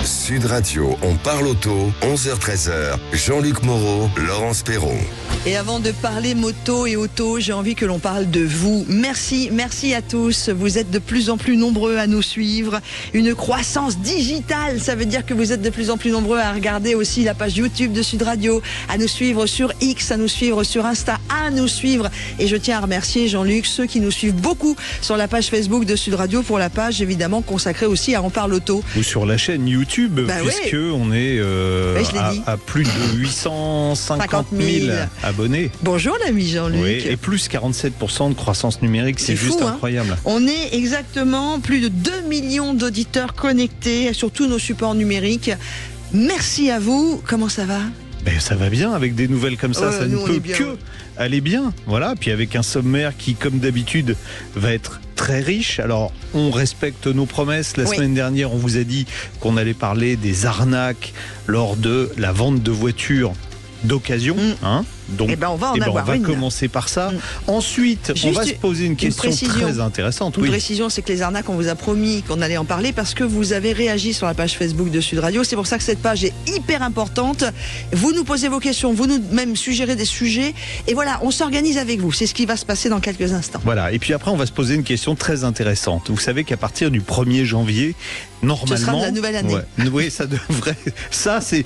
Sud Radio, on parle auto, 11h-13h, Jean-Luc Moreau, Laurence Perron. Et avant de parler moto et auto, j'ai envie que l'on parle de vous. Merci à tous. Vous êtes de plus en plus nombreux à nous suivre. Une croissance digitale, ça veut dire que vous êtes de plus en plus nombreux à regarder aussi la page YouTube de Sud Radio, à nous suivre sur X, à nous suivre sur Insta, à nous suivre. Et je tiens à remercier Jean-Luc, ceux qui nous suivent beaucoup sur la page Facebook de Sud Radio, pour la page évidemment consacrée aussi à On parle auto. Ou sur la chaîne YouTube, puisque on est à plus de 850 000 abonnés. Bonjour l'ami Jean-Luc. Oui, et plus 47% de croissance numérique, c'est juste fou, incroyable. On est exactement plus de 2 millions d'auditeurs connectés sur tous nos supports numériques. Merci à vous. Comment ça va ? Ça va bien, avec des nouvelles comme ça, ça ne peut que aller bien. Voilà, puis avec un sommaire qui, comme d'habitude, va être très riche. Alors, on respecte nos promesses. La semaine dernière, on vous a dit qu'on allait parler des arnaques lors de la vente de voitures d'occasion. Donc, on va commencer par ça. Ensuite, on va se poser une question très intéressante. Une précision, c'est que les arnaques, on vous a promis qu'on allait en parler parce que vous avez réagi sur la page Facebook de Sud Radio. C'est pour ça que cette page est hyper importante. Vous nous posez vos questions, vous nous même suggérez des sujets. Et voilà, on s'organise avec vous. C'est ce qui va se passer dans quelques instants. Voilà. Et puis après, on va se poser une question très intéressante. Vous savez qu'à partir du 1er janvier, normalement... Ce sera de la nouvelle année. Oui, ça devrait... Ça, c'est...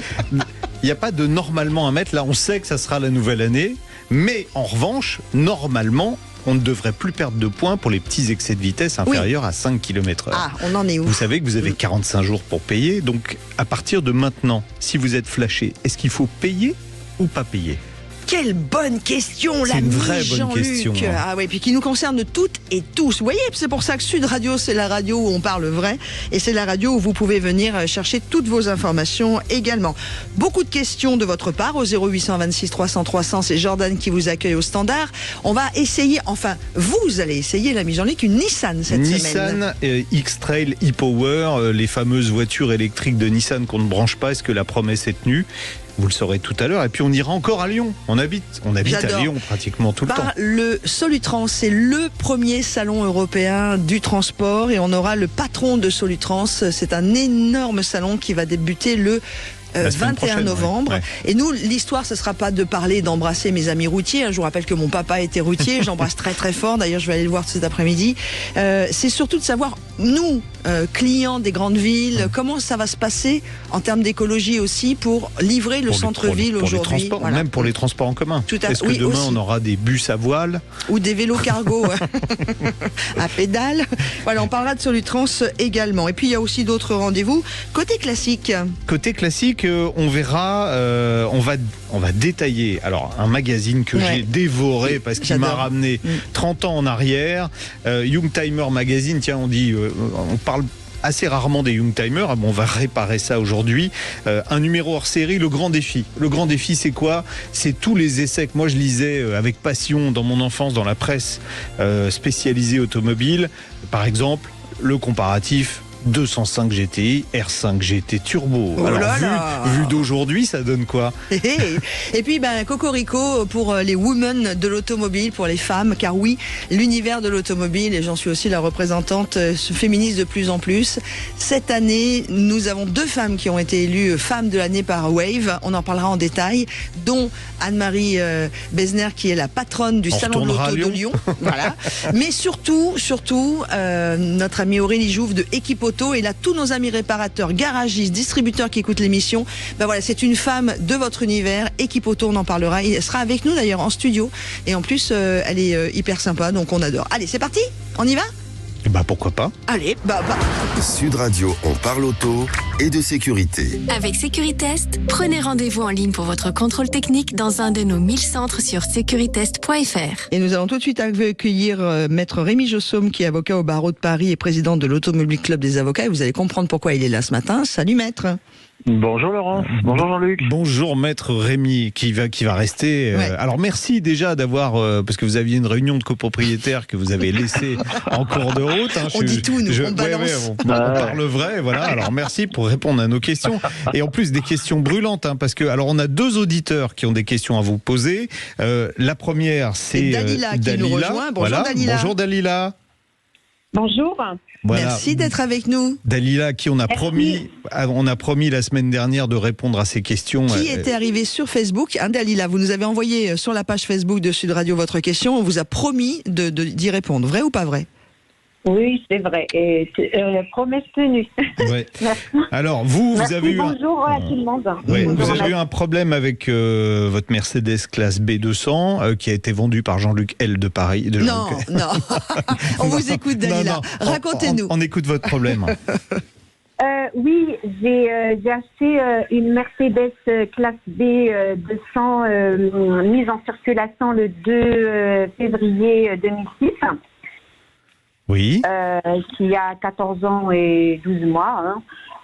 Il n'y a pas de normalement à mettre. Là, on sait que ça sera la nouvelle année. Mais en revanche, normalement, on ne devrait plus perdre de points pour les petits excès de vitesse inférieurs à 5 km/h. Ah, on en est où ? Vous savez que vous avez 45 jours pour payer. Donc, à partir de maintenant, si vous êtes flashé, est-ce qu'il faut payer ou pas payer ? Quelle bonne question, c'est une vraie bonne question. Ah oui, puis qui nous concerne toutes et tous. Vous voyez, c'est pour ça que Sud Radio, c'est la radio où on parle vrai, et c'est la radio où vous pouvez venir chercher toutes vos informations également. Beaucoup de questions de votre part au 0826 300 300. C'est Jordan qui vous accueille au standard. On va essayer, enfin, vous allez essayer, l'ami Jean-Luc, une Nissan cette semaine. Nissan X-Trail e-Power, les fameuses voitures électriques de Nissan qu'on ne branche pas. Est-ce que la promesse est tenue ? Vous le saurez tout à l'heure. Et puis on ira encore à Lyon. On habite à Lyon pratiquement tout le temps. Le Solutrans, c'est le premier salon européen du transport, et on aura le patron de Solutrans. C'est un énorme salon qui va débuter le 21 novembre. Et nous, l'histoire, ce sera pas de parler, d'embrasser mes amis routiers. Je vous rappelle que mon papa était routier. J'embrasse très très fort. D'ailleurs, je vais aller le voir cet après-midi. C'est surtout de savoir, nous, clients des grandes villes, comment ça va se passer en termes d'écologie aussi pour livrer le centre-ville aujourd'hui. Même pour les transports en commun. Est-ce que demain, on aura des bus à voile ? Ou des vélos cargo à pédales. Voilà, on parlera de Solutrans également. Et puis, il y a aussi d'autres rendez-vous. Côté classique, on verra, on va détailler un magazine que j'ai dévoré parce qu'il m'a ramené 30 ans en arrière. Youngtimer Magazine, tiens, on parle assez rarement des Youngtimers. On va réparer ça aujourd'hui. Un numéro hors série, le grand défi. Le grand défi, c'est quoi ? C'est tous les essais que moi je lisais avec passion dans mon enfance dans la presse spécialisée automobile. Par exemple, le comparatif 205 GTI, R5 GT Turbo. Vu d'aujourd'hui, ça donne quoi ? Et puis, cocorico pour les women de l'automobile, pour les femmes, car oui, l'univers de l'automobile, et j'en suis aussi la représentante, se féminise de plus en plus. Cette année, nous avons 2 femmes qui ont été élues femmes de l'année par Wave. On en parlera en détail, dont Anne-Marie Besner, qui est la patronne du Salon de l'Auto de Lyon. Voilà. Mais surtout, notre amie Aurélie Jouve de Equipo et là, tous nos amis réparateurs, garagistes, distributeurs qui écoutent l'émission, c'est une femme de votre univers. Équipe Auto, on en parlera. Elle sera avec nous d'ailleurs en studio. Et en plus, elle est hyper sympa, donc on adore. Allez, c'est parti ? On y va ? Pourquoi pas ? Allez, Sud Radio, on parle auto et de sécurité. Avec Sécuritest, prenez rendez-vous en ligne pour votre contrôle technique dans un de nos 1000 centres sur securitest.fr. Et nous allons tout de suite accueillir Maître Rémi Jossaume, qui est avocat au barreau de Paris et président de l'Automobile Club des avocats. Et vous allez comprendre pourquoi il est là ce matin. Salut Maître. Bonjour Laurence, bonjour Jean-Luc. Bonjour Maître Rémi qui va rester. Alors merci déjà d'avoir, parce que vous aviez une réunion de copropriétaires que vous avez laissée en cours de route. On dit tout, nous, on balance. On parle vrai, voilà. Alors merci pour répondre à nos questions. Et en plus des questions brûlantes, parce que on a 2 auditeurs qui ont des questions à vous poser. La première, c'est Dalila qui nous rejoint. Bonjour Dalila. Bonjour Dalila. Bonjour. Voilà. Merci d'être avec nous. Dalila, à qui on a promis la semaine dernière de répondre à ces questions. Qui était arrivé sur Facebook, Dalila, vous nous avez envoyé sur la page Facebook de Sud Radio votre question, on vous a promis d'y répondre, vrai ou pas vrai? Oui, c'est vrai. Et promesse tenue. Ouais. Alors, vous avez eu bonjour à tout le monde. Ouais, vous avez eu un problème avec votre Mercedes classe B200 qui a été vendue par Jean-Luc L de Paris. Non. On vous écoute, Dalila. Racontez-nous. On écoute votre problème. Oui, j'ai acheté une Mercedes classe B200 mise en circulation le 2 février 2006. Oui. Qui a 14 ans et 12 mois.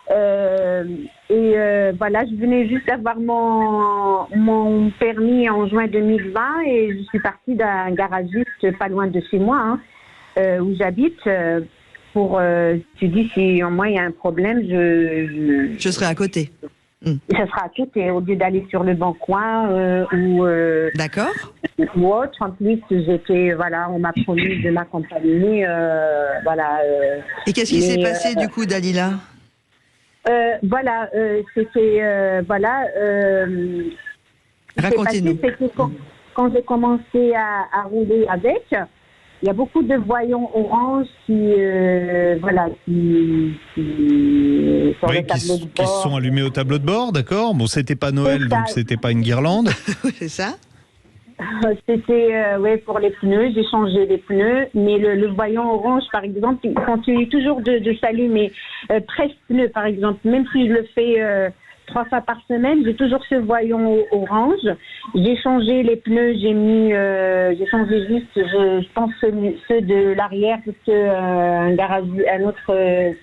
Voilà, je venais juste d'avoir mon permis en juin 2020 et je suis partie d'un garagiste pas loin de chez moi, où j'habite, pour, tu dis si en moi il y a un problème, je serai à côté. Ça sera à côté, au lieu d'aller sur le bon coin D'accord. Ou autre. En plus, on m'a promis de m'accompagner, Et qu'est-ce qui s'est passé du coup, Dalila? Racontez-nous. C'est que quand j'ai commencé à rouler avec, il y a beaucoup de voyants orange qui se sont allumés au tableau de bord, d'accord. Bon, c'était pas Noël, donc c'était pas une guirlande. C'est ça. C'était pour les pneus, j'ai changé les pneus, mais le voyant orange, par exemple, il continue toujours de s'allumer. 13 pneus, par exemple, même si je le fais 3 fois par semaine, j'ai toujours ce voyant orange. J'ai changé les pneus, j'ai changé juste, je pense, ceux de l'arrière, parce que un autre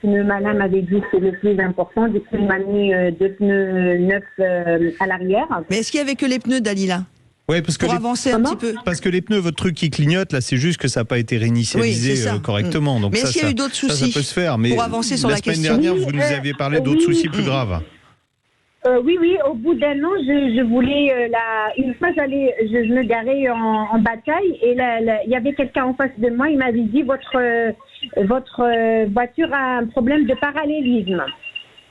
pneumanin m'avait dit que c'est le plus important. Du coup, il m'a mis 2 pneus neufs à l'arrière. Mais est-ce qu'il y avait que les pneus, Dalila? Ouais, parce que avancer un petit peu. Parce que les pneus, votre truc qui clignote, là, c'est juste que ça n'a pas été réinitialisé correctement. Donc mais est-ce qu'il y a eu d'autres soucis ça peut se faire. Mais pour avancer sur la question? La semaine dernière, vous nous aviez parlé d'autres soucis plus graves. Oui, au bout d'un an, je voulais une fois je me garais en bataille et il y avait quelqu'un en face de moi, il m'avait dit votre voiture a un problème de parallélisme.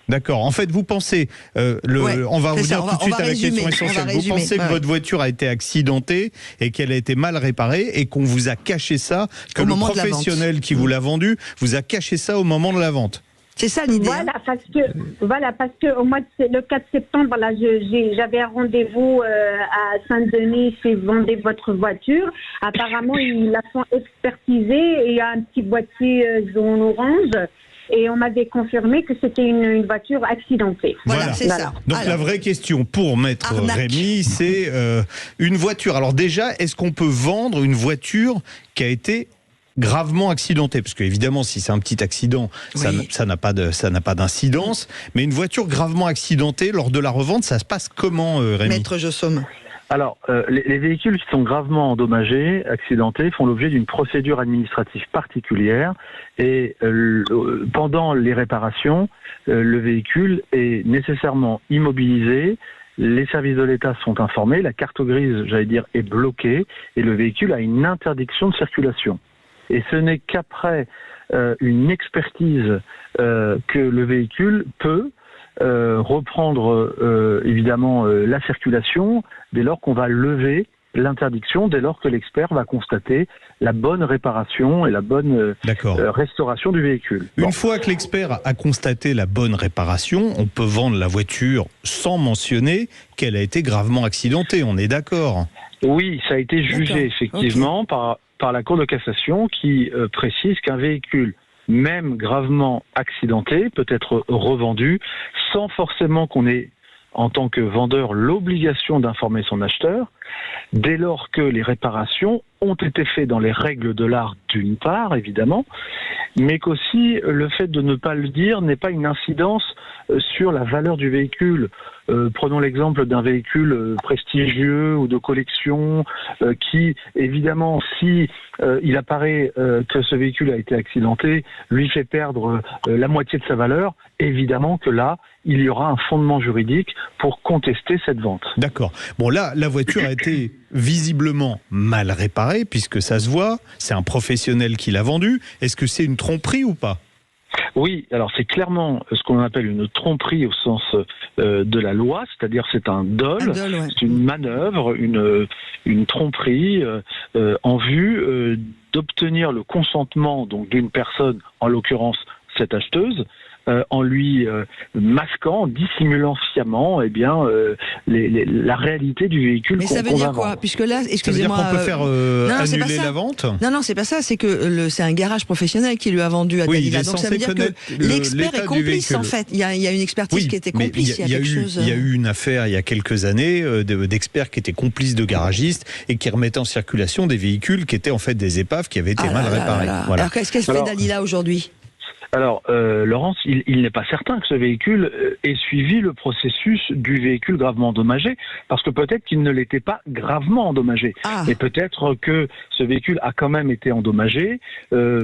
D'accord. En fait, vous pensez, on va revenir tout de suite à la question essentielle. Vous pensez que votre voiture a été accidentée et qu'elle a été mal réparée et qu'on vous a caché ça, que le professionnel qui vous l'a vendue vous a caché ça au moment de la vente? C'est ça l'idée. Parce que au mois le 4 septembre, là, j'avais un rendez-vous à Saint-Denis chez Vendez votre voiture. Apparemment, ils la font expertiser et il y a un petit boîtier jaune orange. Et on m'avait confirmé que c'était une voiture accidentée. Voilà, c'est ça. Donc la vraie question pour maître Rémi, c'est une voiture. Alors déjà, est-ce qu'on peut vendre une voiture qui a été gravement accidentée? Parce qu'évidemment, si c'est un petit accident, ça n'a pas d'incidence. Mais une voiture gravement accidentée, lors de la revente, ça se passe comment, Rémi? Maître Jossaume. Alors, les véhicules qui sont gravement endommagés, accidentés, font l'objet d'une procédure administrative particulière et pendant les réparations, le véhicule est nécessairement immobilisé, les services de l'État sont informés, la carte grise, j'allais dire, est bloquée et le véhicule a une interdiction de circulation. Et ce n'est qu'après une expertise que le véhicule peut reprendre évidemment la circulation dès lors qu'on va lever l'interdiction, dès lors que l'expert va constater la bonne réparation et la bonne restauration du véhicule. Une fois que l'expert a constaté la bonne réparation, on peut vendre la voiture sans mentionner qu'elle a été gravement accidentée, on est d'accord? Oui, ça a été jugé effectivement par la Cour de cassation qui précise qu'un véhicule même gravement accidenté peut être revendu sans forcément qu'on ait, en tant que vendeur, l'obligation d'informer son acheteur, dès lors que les réparations ont été faites dans les règles de l'art d'une part, évidemment, mais qu'aussi le fait de ne pas le dire n'est pas une incidence sur la valeur du véhicule. Prenons l'exemple d'un véhicule prestigieux ou de collection qui, évidemment, si il apparaît que ce véhicule a été accidenté, lui fait perdre la moitié de sa valeur, évidemment que là, il y aura un fondement juridique pour contester cette vente. D'accord. Bon, là, la voiture a été été visiblement mal réparé, puisque ça se voit, c'est un professionnel qui l'a vendu. Est-ce que c'est une tromperie ou pas ? Oui, alors c'est clairement ce qu'on appelle une tromperie au sens de la loi, c'est-à-dire c'est un dol, ouais. C'est une manœuvre, une tromperie en vue d'obtenir le consentement donc d'une personne, en l'occurrence cette acheteuse, en lui masquant, dissimulant sciemment la réalité du véhicule qu'on va vendre. Mais ça veut dire quoi ? Puisque là, excusez-moi... Ça veut dire qu'on peut faire annuler la vente ? Non, c'est pas ça. C'est que c'est un garage professionnel qui lui a vendu à Dalila. Donc ça veut dire que l'expert est complice, en fait. Il y a une expertise qui était complice. Il y a eu une affaire il y a quelques années d'experts qui étaient complices de garagistes et qui remettaient en circulation des véhicules qui étaient en fait des épaves qui avaient été mal réparés. Voilà. Alors qu'est-ce qu'elle fait Dalila aujourd'hui ? Alors, Laurence, il n'est pas certain que ce véhicule ait suivi le processus du véhicule gravement endommagé, parce que peut-être qu'il ne l'était pas gravement endommagé. Et peut-être que ce véhicule a quand même été endommagé,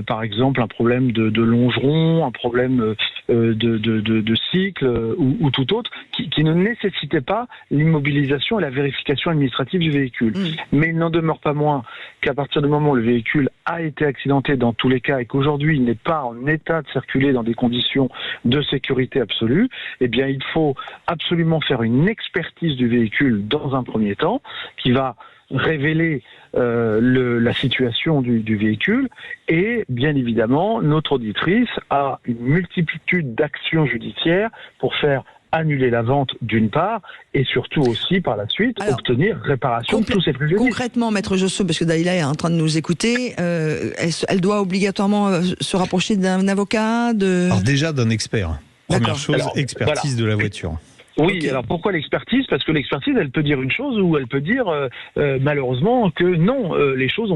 par exemple un problème de longeron, un problème de cycle ou tout autre, qui ne nécessitait pas l'immobilisation et la vérification administrative du véhicule. Mais il n'en demeure pas moins qu'à partir du moment où le véhicule a été accidenté dans tous les cas et qu'aujourd'hui il n'est pas en état de circuler dans des conditions de sécurité absolue, eh bien il faut absolument faire une expertise du véhicule dans un premier temps qui va révéler la situation du véhicule et bien évidemment notre auditrice a une multitude d'actions judiciaires pour faire annuler la vente d'une part et surtout aussi par la suite obtenir réparation de tous ces préjudices. Concrètement, Maître Josso, parce que Dalila est en train de nous écouter, elle doit obligatoirement se rapprocher d'un avocat Alors déjà d'un expert. Première chose, expertise de la voiture. Oui, alors pourquoi l'expertise ? Parce que l'expertise, elle peut dire une chose ou elle peut dire malheureusement que non, les choses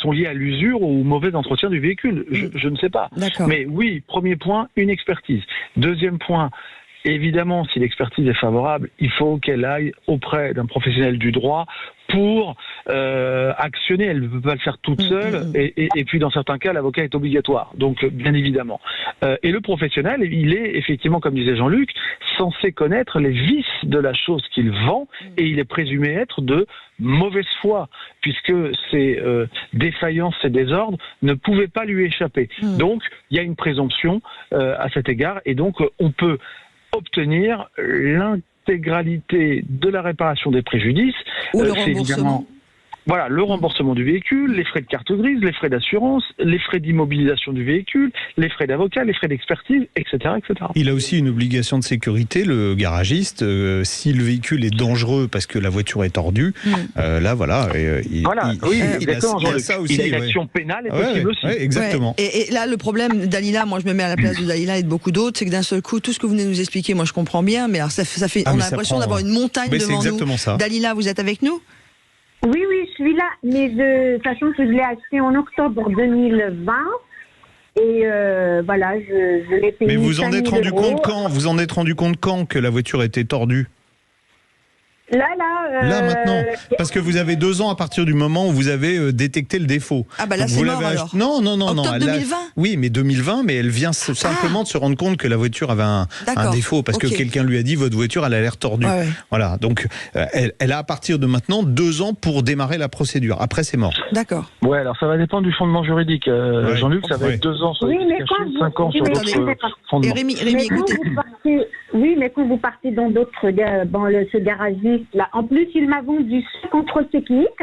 sont liées à l'usure ou au mauvais entretien du véhicule. Je ne sais pas. Mais oui, premier point, une expertise. Deuxième point, évidemment, si l'expertise est favorable, il faut qu'elle aille auprès d'un professionnel du droit pour actionner. Elle ne peut pas le faire toute seule et puis dans certains cas, l'avocat est obligatoire. Donc, bien évidemment. Et le professionnel, il est effectivement, comme disait Jean-Luc, censé connaître les vices de la chose qu'il vend et il est présumé être de mauvaise foi puisque ces défaillances, ces désordres ne pouvaient pas lui échapper. Donc, il y a une présomption à cet égard et donc on peut obtenir l'intégralité de la réparation des préjudices. Ou le remboursement. Voilà, le remboursement du véhicule, les frais de carte grise, les frais d'assurance, les frais d'immobilisation du véhicule, les frais d'avocat, les frais d'expertise, etc., etc. Il a aussi une obligation de sécurité, le garagiste. Si le véhicule est dangereux parce que la voiture est tordue, là, voilà. Il a ça aussi. Il a une action pénale et possible aussi. Exactement. Et là, le problème, Dalila, moi je me mets à la place de Dalila et de beaucoup d'autres, c'est que d'un seul coup, tout ce que vous venez de nous expliquer, moi je comprends bien, mais alors ça fait, on a l'impression d'avoir une montagne devant nous. Ça. Dalila, vous êtes avec nous ? Oui, je suis là, mais sachant que je l'ai acheté en octobre 2020 et voilà, je l'ai payé. Mais vous en êtes rendu 5 000 compte quand ? Vous en êtes rendu compte quand que la voiture était tordue ? Là, maintenant, parce que vous avez 2 ans à partir du moment où vous avez détecté le défaut. Ah bah là c'est mort alors. Non. Octobre 2020 oui, mais 2020, mais elle vient simplement de se rendre compte que la voiture avait un défaut, parce que quelqu'un lui a dit votre voiture elle a l'air tordue. Voilà, donc elle a à partir de maintenant 2 ans pour démarrer la procédure. Après c'est mort. D'accord. Ouais, alors ça va dépendre du fondement juridique. Jean-Luc, ça va être 2 ans sur les cachés, 5 ans sur d'autres fondements. Rémi, écoutez. Mais quand vous partez dans d'autres, ce garagiste là, en plus il m'a vendu ce contrôle technique.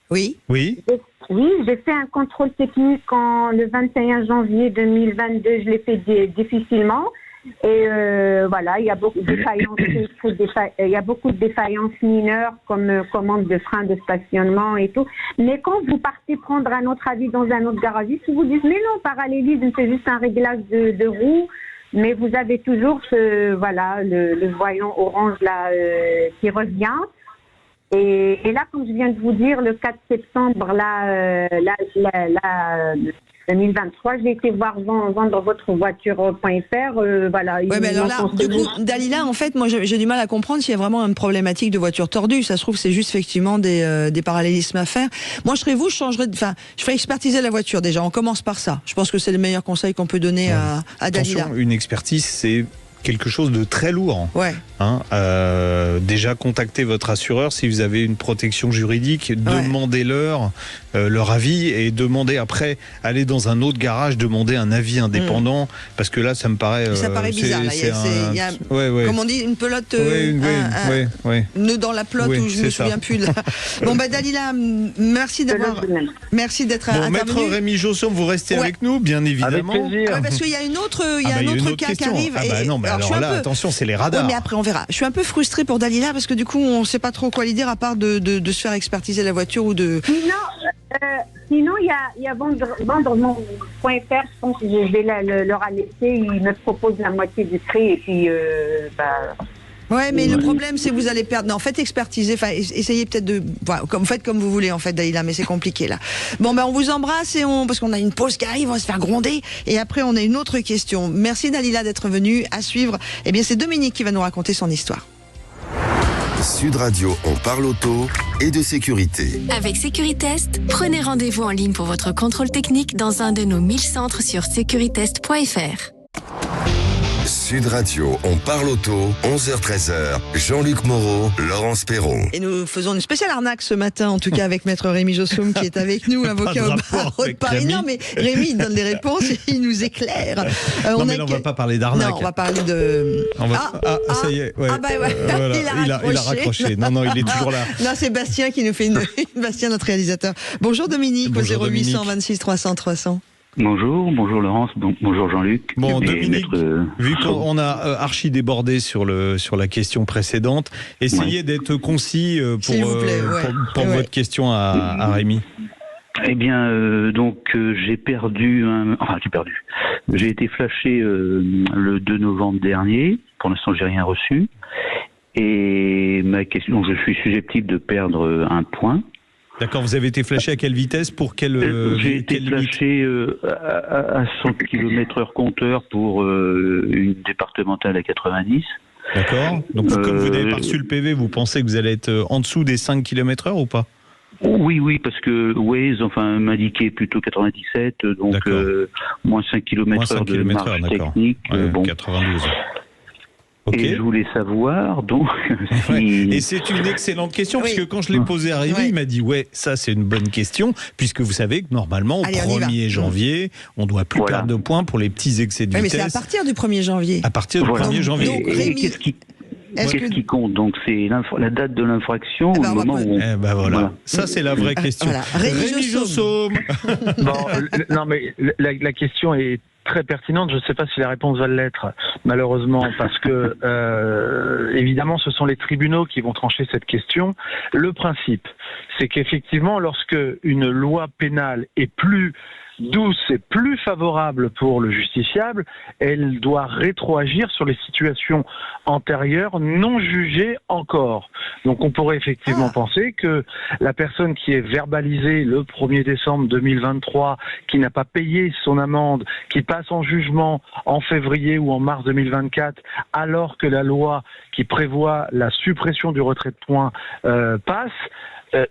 Oui, j'ai fait un contrôle technique le 21 janvier 2022, je l'ai fait difficilement. Et voilà, il y a beaucoup de défaillances mineures comme commande de frein de stationnement et tout. Mais quand vous partez prendre un autre avis dans un autre garagiste, ils vous disent mais non, parallélisme, c'est juste un réglage de roue. Mais vous avez toujours le voyant orange là qui revient. Et là, comme je viens de vous dire, le 4 septembre 2023, j'ai été voir vendre votre voiture.fr. Voilà. Ouais, mais alors là, du coup, Dalila, en fait, moi, j'ai du mal à comprendre s'il y a vraiment une problématique de voiture tordue. Ça se trouve, c'est juste effectivement des parallélismes à faire. Moi, je ferais expertiser la voiture déjà. On commence par ça. Je pense que c'est le meilleur conseil qu'on peut donner à Dalila. Attention, une expertise, c'est quelque chose de très lourd. Ouais. Déjà, contactez votre assureur si vous avez une protection juridique, demandez-leur leur avis et demandez après, aller dans un autre garage, demander un avis indépendant, parce que là, ça me paraît... ça paraît bizarre. Il y a comme on dit, une pelote, nœud dans la pelote, où je me souviens plus. Là. Bon, Dalila, merci d'être intervenue. Maître Rémi Jossom, vous restez avec nous, bien évidemment. Avec plaisir. Parce qu'il y a un autre cas qui arrive. Alors là, attention, c'est les radars. Mais après, on verra. Je suis un peu frustrée pour Dalila parce que du coup, on ne sait pas trop quoi lui dire à part de se faire expertiser la voiture ou de... Sinon, il y a vendremont.fr, je pense que je vais leur laisser. Ils me proposent la moitié du prix et puis... Ouais, mais le problème, c'est que vous allez perdre. Non, faites expertiser. Enfin, essayez peut-être de. Voilà, faites comme vous voulez, en fait, Dalila, mais c'est compliqué, là. Bon, on vous embrasse parce qu'on a une pause qui arrive, on va se faire gronder. Et après, on a une autre question. Merci, Dalila, d'être venue. À suivre. Eh bien, c'est Dominique qui va nous raconter son histoire. Sud Radio, on parle auto et de sécurité. Avec Sécuritest, prenez rendez-vous en ligne pour votre contrôle technique dans un de nos 1000 centres sur sécuritest.fr. Sud Radio, on parle auto, 11h-13h, Jean-Luc Moreau, Laurence Perron. Et nous faisons une spéciale arnaque ce matin, en tout cas avec Maître Rémi Jossom qui est avec nous, avocat au barreau de Paris. Non, mais Rémi donne les réponses et il nous éclaire. On va pas parler d'arnaque. Non, on va parler de... ça y est. Ouais. Voilà. Il a raccroché. Non, il est toujours là. Non, c'est Bastien qui nous fait Bastien, notre réalisateur. Bonjour Dominique, au 0800 26 300 300. Bonjour Laurence, bonjour Jean-Luc. Bon, Dominique, vu qu'on a archi débordé sur la question précédente, essayez d'être concis pour votre question à Rémi. Eh bien, j'ai perdu. J'ai été flashé le 2 novembre dernier. Pour l'instant, j'ai rien reçu. Et ma question, je suis susceptible de perdre un point. D'accord, vous avez été flashé à quelle vitesse pour J'ai été flashé à 100 km/h compteur pour une départementale à 90. D'accord, donc comme vous n'avez pas reçu le PV, vous pensez que vous allez être en dessous des 5 km/h ou pas ? Oui, parce que Waze m'indiquait plutôt 97, donc moins 5 km/h de marge technique. 92. Okay. Et je voulais savoir, donc... Et c'est une excellente question, parce que quand je l'ai posée à Rémi, il m'a dit, ça c'est une bonne question, puisque vous savez que normalement, au 1er janvier, on ne doit plus perdre de points pour les petits excès de vitesse. Mais c'est à partir du 1er janvier. À partir du 1er janvier. Donc, Rémi... Qu'est-ce qui compte ? Donc c'est la date de l'infraction ou le moment où... voilà. Ça c'est la vraie question. Rémi Jossom. Non mais la question est très pertinente. Je ne sais pas si la réponse va l'être, malheureusement, parce que évidemment, ce sont les tribunaux qui vont trancher cette question. Le principe, c'est qu'effectivement, lorsque une loi pénale est plus douce et plus favorable pour le justiciable, elle doit rétroagir sur les situations antérieures non jugées encore. Donc on pourrait effectivement penser que la personne qui est verbalisée le 1er décembre 2023, qui n'a pas payé son amende, qui passe en jugement en février ou en mars 2024, alors que la loi qui prévoit la suppression du retrait de points passe,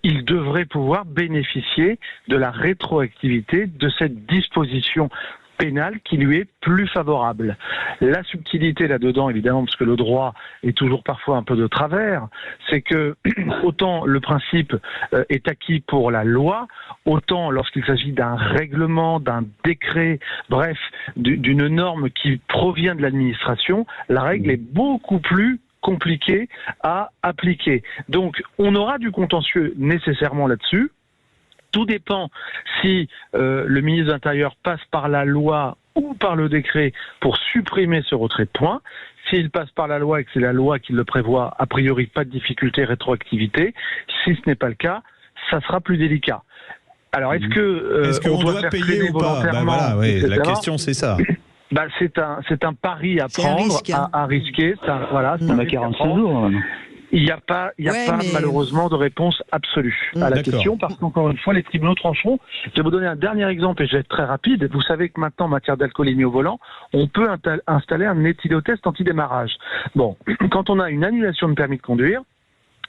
il devrait pouvoir bénéficier de la rétroactivité de cette disposition pénale qui lui est plus favorable. La subtilité là-dedans, évidemment, parce que le droit est toujours parfois un peu de travers, c'est que autant le principe est acquis pour la loi, autant lorsqu'il s'agit d'un règlement, d'un décret, bref, d'une norme qui provient de l'administration, la règle est beaucoup plus compliqué à appliquer. Donc, on aura du contentieux nécessairement là-dessus. Tout dépend si le ministre de l'Intérieur passe par la loi ou par le décret pour supprimer ce retrait de points. S'il passe par la loi et que c'est la loi qui le prévoit, a priori pas de difficulté, rétroactivité. Si ce n'est pas le cas, ça sera plus délicat. Alors, est-ce qu'on doit payer ou pas ? La question, c'est ça. C'est un pari à prendre, à risquer. On a 45 jours. Il n'y a pas malheureusement de réponse absolue à la question, parce qu'encore une fois, les tribunaux trancheront. Je vais vous donner un dernier exemple et je vais être très rapide. Vous savez que maintenant, en matière d'alcoolémie au volant, on peut installer un éthylotest anti-démarrage. Bon, quand on a une annulation de permis de conduire,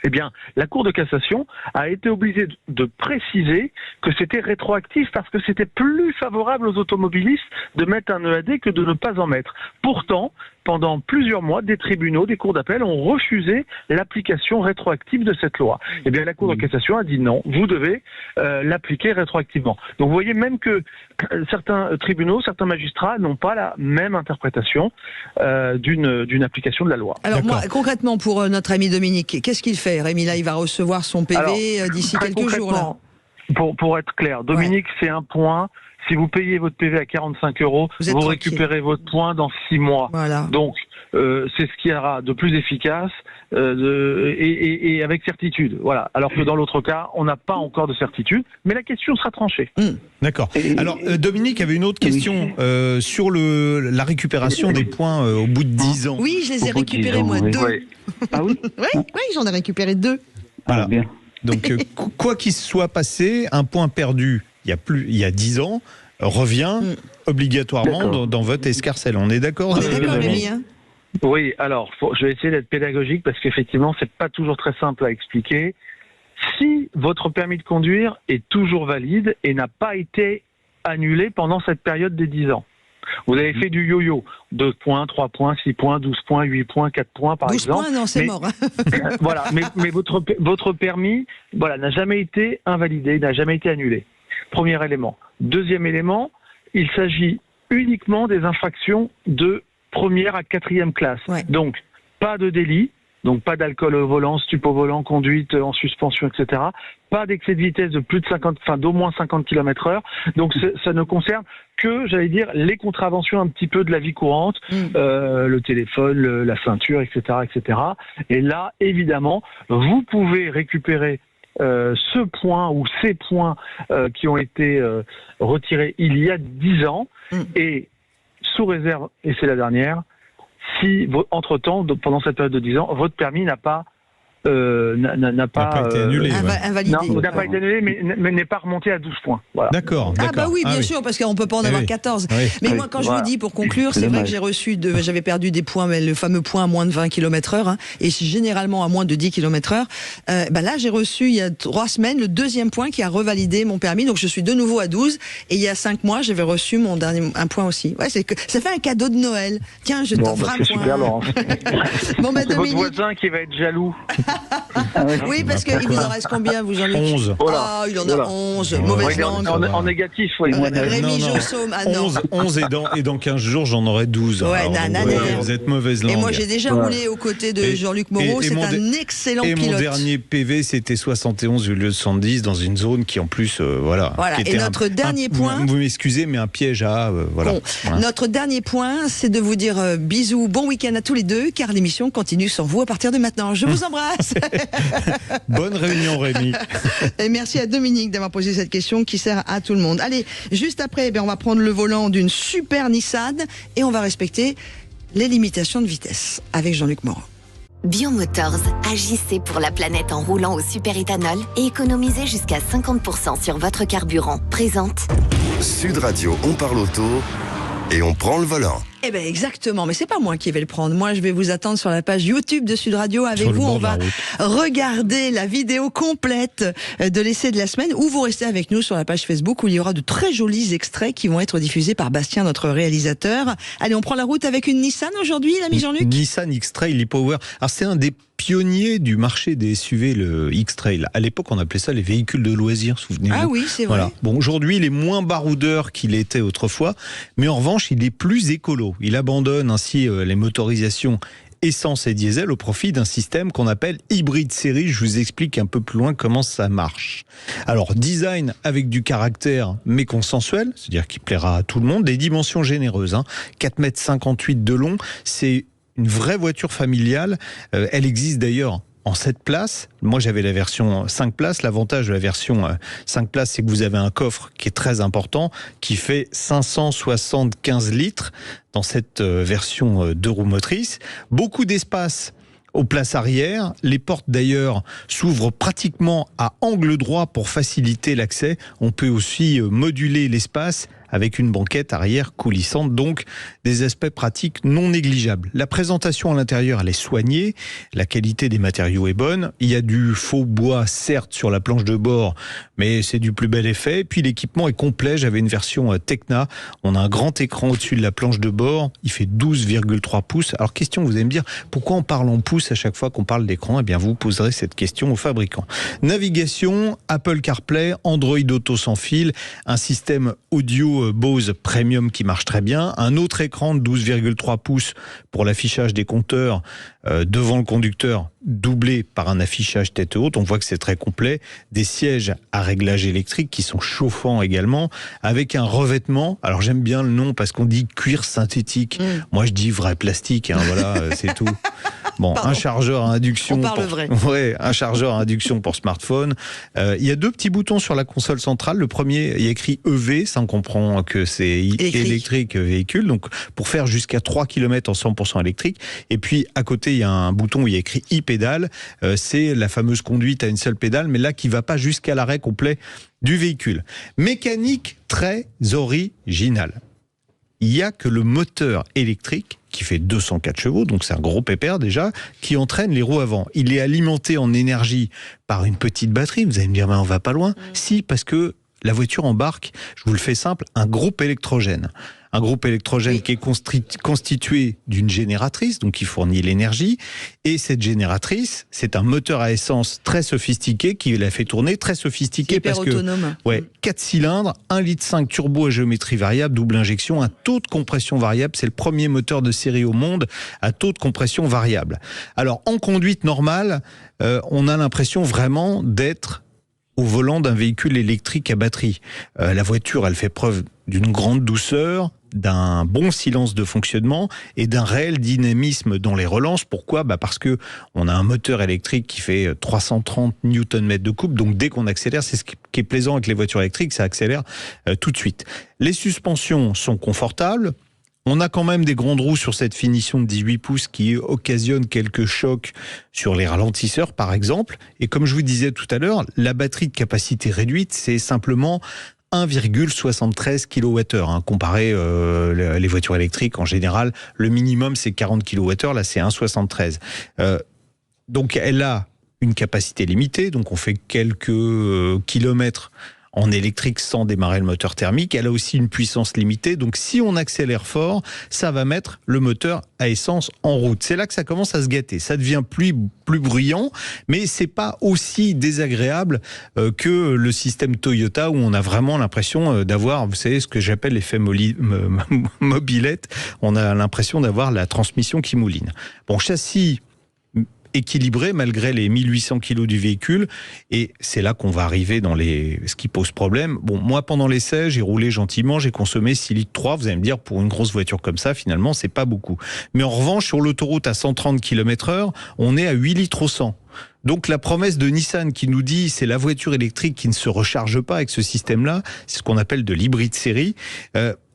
eh bien, la Cour de cassation a été obligée de préciser que c'était rétroactif parce que c'était plus favorable aux automobilistes de mettre un EAD que de ne pas en mettre. Pourtant, pendant plusieurs mois, des tribunaux, des cours d'appel ont refusé l'application rétroactive de cette loi. Eh bien, la Cour de cassation a dit non, vous devez l'appliquer rétroactivement. Donc, vous voyez même que certains tribunaux, certains magistrats n'ont pas la même interprétation d'une application de la loi. Alors, moi, concrètement, pour notre ami Dominique, qu'est-ce qu'il fait? Rémi, là, il va recevoir son PV d'ici quelques jours. Là. Pour être clair, Dominique, c'est un point. Si vous payez votre PV à 45 €, vous récupérez votre point dans 6 mois. Voilà. Donc, c'est ce qui aura de plus efficace et avec certitude. Voilà. Alors que dans l'autre cas, on n'a pas encore de certitude, mais la question sera tranchée. D'accord. Alors, Dominique avait une autre question sur la récupération des points au bout de 10 ans. Oui, je les ai récupérés, moi, 2. Oui. Ah oui? Oui, j'en ai récupéré 2. Voilà. Bien. Donc, quoi qu'il soit passé, un point perdu il y a 10 ans revient obligatoirement dans votre escarcelle. On est d'accord? On est d'accord, Rémi, hein? Oui, alors, je vais essayer d'être pédagogique parce qu'effectivement, c'est pas toujours très simple à expliquer. Si votre permis de conduire est toujours valide et n'a pas été annulé pendant cette période des 10 ans, vous avez fait du yo-yo, 2 points, 3 points, 6 points, 12 points, 8 points, 4 points par 12 exemple. 12 points, non, c'est mort. Voilà, mais votre permis n'a jamais été invalidé, n'a jamais été annulé. Premier élément. Deuxième élément, il s'agit uniquement des infractions de première à 4e classe. Ouais. Donc, pas de délit, donc pas d'alcool au volant, stup au volant, conduite en suspension, etc. Pas d'excès de vitesse de plus de d'au moins 50 km/h. Donc, ça ne concerne que, j'allais dire, les contraventions un petit peu de la vie courante, le téléphone, la ceinture, etc., etc. Et là, évidemment, vous pouvez récupérer ce point ou ces points qui ont été retirés il y a 10 ans et sous réserve, et c'est la dernière, si entre-temps, pendant cette période de 10 ans, votre permis n'a pas été annulé. Invalidé. Non, n'a pas été annulé, mais n'est pas remonté à 12 points. Voilà. D'accord. Ah bah oui, bien sûr, parce qu'on ne peut pas en avoir 14. Mais moi, quand je vous dis, pour conclure, c'est vrai que j'avais perdu des points, mais le fameux point à moins de 20 km/h, hein, et généralement à moins de 10 km/h. Là, j'ai reçu, il y a 3 semaines, le 2e point qui a revalidé mon permis, donc je suis de nouveau à 12, et il y a 5 mois, j'avais reçu un point aussi. Ouais, ça fait un cadeau de Noël. Tiens, je t'offre un point. C'est super, Laurent. C'est votre voisin qui va être jaloux. Oui, parce qu'il vous en reste combien, vous, Jean-Luc? 11. Ah, il en a 11. Mauvaise langue. En négatif, oui. Rémi Jossaume, 11 et dans 15 jours, j'en aurai 12. Ouais, vous êtes mauvaise langue. Et moi, j'ai déjà roulé aux côtés de Jean-Luc Moreau. C'est un excellent pilote. Et mon dernier PV, c'était 71 au lieu de 110 dans une zone qui, en plus, Voilà. Et notre dernier point. Vous m'excusez, mais un piège à. Voilà. Bon. Notre dernier point, c'est de vous dire bisous, bon week-end à tous les deux, car l'émission continue sans vous à partir de maintenant. Je vous embrasse. Bonne réunion, Rémi. Et merci à Dominique d'avoir posé cette question qui sert à tout le monde. Allez, juste après, on va prendre le volant d'une super Nissan et on va respecter les limitations de vitesse avec Jean-Luc Moreau. Biomotors, agissez pour la planète en roulant au superéthanol et économisez jusqu'à 50% sur votre carburant. Présente Sud Radio, on parle auto et on prend le volant. Eh bien exactement, mais c'est pas moi qui vais le prendre. Moi, je vais vous attendre sur la page YouTube de Sud Radio. Avec vous, on va regarder la vidéo complète de l'essai de la semaine, ou vous restez avec nous sur la page Facebook où il y aura de très jolis extraits qui vont être diffusés par Bastien, notre réalisateur. Allez, on prend la route avec une Nissan aujourd'hui, l'ami Jean-Luc. Nissan X-Trail e-Power. Alors c'est un des pionniers du marché des SUV, le X-Trail. À l'époque, on appelait ça les véhicules de loisirs, souvenez-vous. Ah oui, c'est vrai. Voilà. Bon, aujourd'hui, il est moins baroudeur qu'il était autrefois, mais en revanche, il est plus écolo. Il abandonne ainsi les motorisations essence et diesel au profit d'un système qu'on appelle hybride série. Je vous explique un peu plus loin comment ça marche. Alors, design avec du caractère mais consensuel, c'est-à-dire qui plaira à tout le monde, des dimensions généreuses, 4,58 m de long, c'est une vraie voiture familiale. Elle existe d'ailleurs en 7 places. Moi, j'avais la version 5 places. L'avantage de la version 5 places, c'est que vous avez un coffre qui est très important, qui fait 575 litres dans cette version 2 roues motrices. Beaucoup d'espace aux places arrière. Les portes, d'ailleurs, s'ouvrent pratiquement à angle droit pour faciliter l'accès. On peut aussi moduler l'espace avec une banquette arrière coulissante, donc des aspects pratiques non négligeables. La présentation à l'intérieur, elle est soignée, la qualité des matériaux est bonne, il y a du faux bois certes sur la planche de bord, mais c'est du plus bel effet. Et puis l'équipement est complet, j'avais une version Tecna, on a un grand écran au-dessus de la planche de bord, il fait 12,3 pouces. Alors question, vous allez me dire, pourquoi on parle en pouces à chaque fois qu'on parle d'écran? Eh bien vous poserez cette question au fabricant. Navigation, Apple CarPlay, Android Auto sans fil, un système audio Bose Premium qui marche très bien, un autre écran de 12,3 pouces pour l'affichage des compteurs devant le conducteur, doublé par un affichage tête haute. On voit que c'est très complet. Des sièges à réglage électrique qui sont chauffants également, avec un revêtement. Alors j'aime bien le nom parce qu'on dit cuir synthétique. Moi je dis vrai plastique, hein, voilà, c'est tout. Bon, un chargeur à induction. On parle vrai. Ouais, un chargeur à induction pour smartphone. Il y a deux petits boutons sur la console centrale. Le premier, il y a écrit EV, ça on comprend que c'est électrique véhicule. Donc pour faire jusqu'à 3 km en 100% électrique. Et puis à côté, il y a un bouton où il y a écrit e-pédale. C'est la fameuse conduite à une seule pédale, mais là qui va pas jusqu'à l'arrêt complet du véhicule. Mécanique très originale. Il n'y a que le moteur électrique qui fait 204 chevaux, donc c'est un gros pépère déjà, qui entraîne les roues avant. Il est alimenté en énergie par une petite batterie. Vous allez me dire, mais on va pas loin. Si, parce que la voiture embarque, je vous le fais simple, un groupe électrogène. Un groupe électrogène qui est constitué d'une génératrice, donc qui fournit l'énergie. Et cette génératrice, c'est un moteur à essence très sophistiqué qui la fait tourner, très sophistiqué parce que autonome. 4 cylindres, 1,5 litre turbo à géométrie variable, double injection, un taux de compression variable. C'est le premier moteur de série au monde à taux de compression variable. Alors en conduite normale, on a l'impression vraiment d'être au volant d'un véhicule électrique à batterie. La voiture, elle fait preuve d'une grande douceur, d'un bon silence de fonctionnement et d'un réel dynamisme dans les relances. Pourquoi ? Parce que on a un moteur électrique qui fait 330 Nm de couple, donc dès qu'on accélère, c'est ce qui est plaisant avec les voitures électriques, ça accélère tout de suite. Les suspensions sont confortables. On a quand même des grandes roues sur cette finition de 18 pouces qui occasionnent quelques chocs sur les ralentisseurs, par exemple. Et comme je vous disais tout à l'heure, la batterie de capacité réduite, c'est simplement 1,73 kWh. Comparé les voitures électriques, en général, le minimum, c'est 40 kWh. Là, c'est 1,73. Donc, elle a une capacité limitée. Donc, on fait quelques kilomètres en électrique sans démarrer le moteur thermique. Elle a aussi une puissance limitée. Donc, si on accélère fort, ça va mettre le moteur à essence en route. C'est là que ça commence à se gâter. Ça devient plus bruyant, mais c'est pas aussi désagréable que le système Toyota où on a vraiment l'impression d'avoir, vous savez, ce que j'appelle l'effet mobilette. On a l'impression d'avoir la transmission qui mouline. Bon, châssis équilibré malgré les 1800 kilos du véhicule, et c'est là qu'on va arriver dans ce qui pose problème. Bon, moi pendant l'essai, j'ai roulé gentiment, j'ai consommé 6,3 litres. Vous allez me dire, pour une grosse voiture comme ça, finalement, c'est pas beaucoup. Mais en revanche, sur l'autoroute à 130 km/h, on est à 8 litres au 100. Donc la promesse de Nissan qui nous dit c'est la voiture électrique qui ne se recharge pas avec ce système-là, c'est ce qu'on appelle de l'hybride série.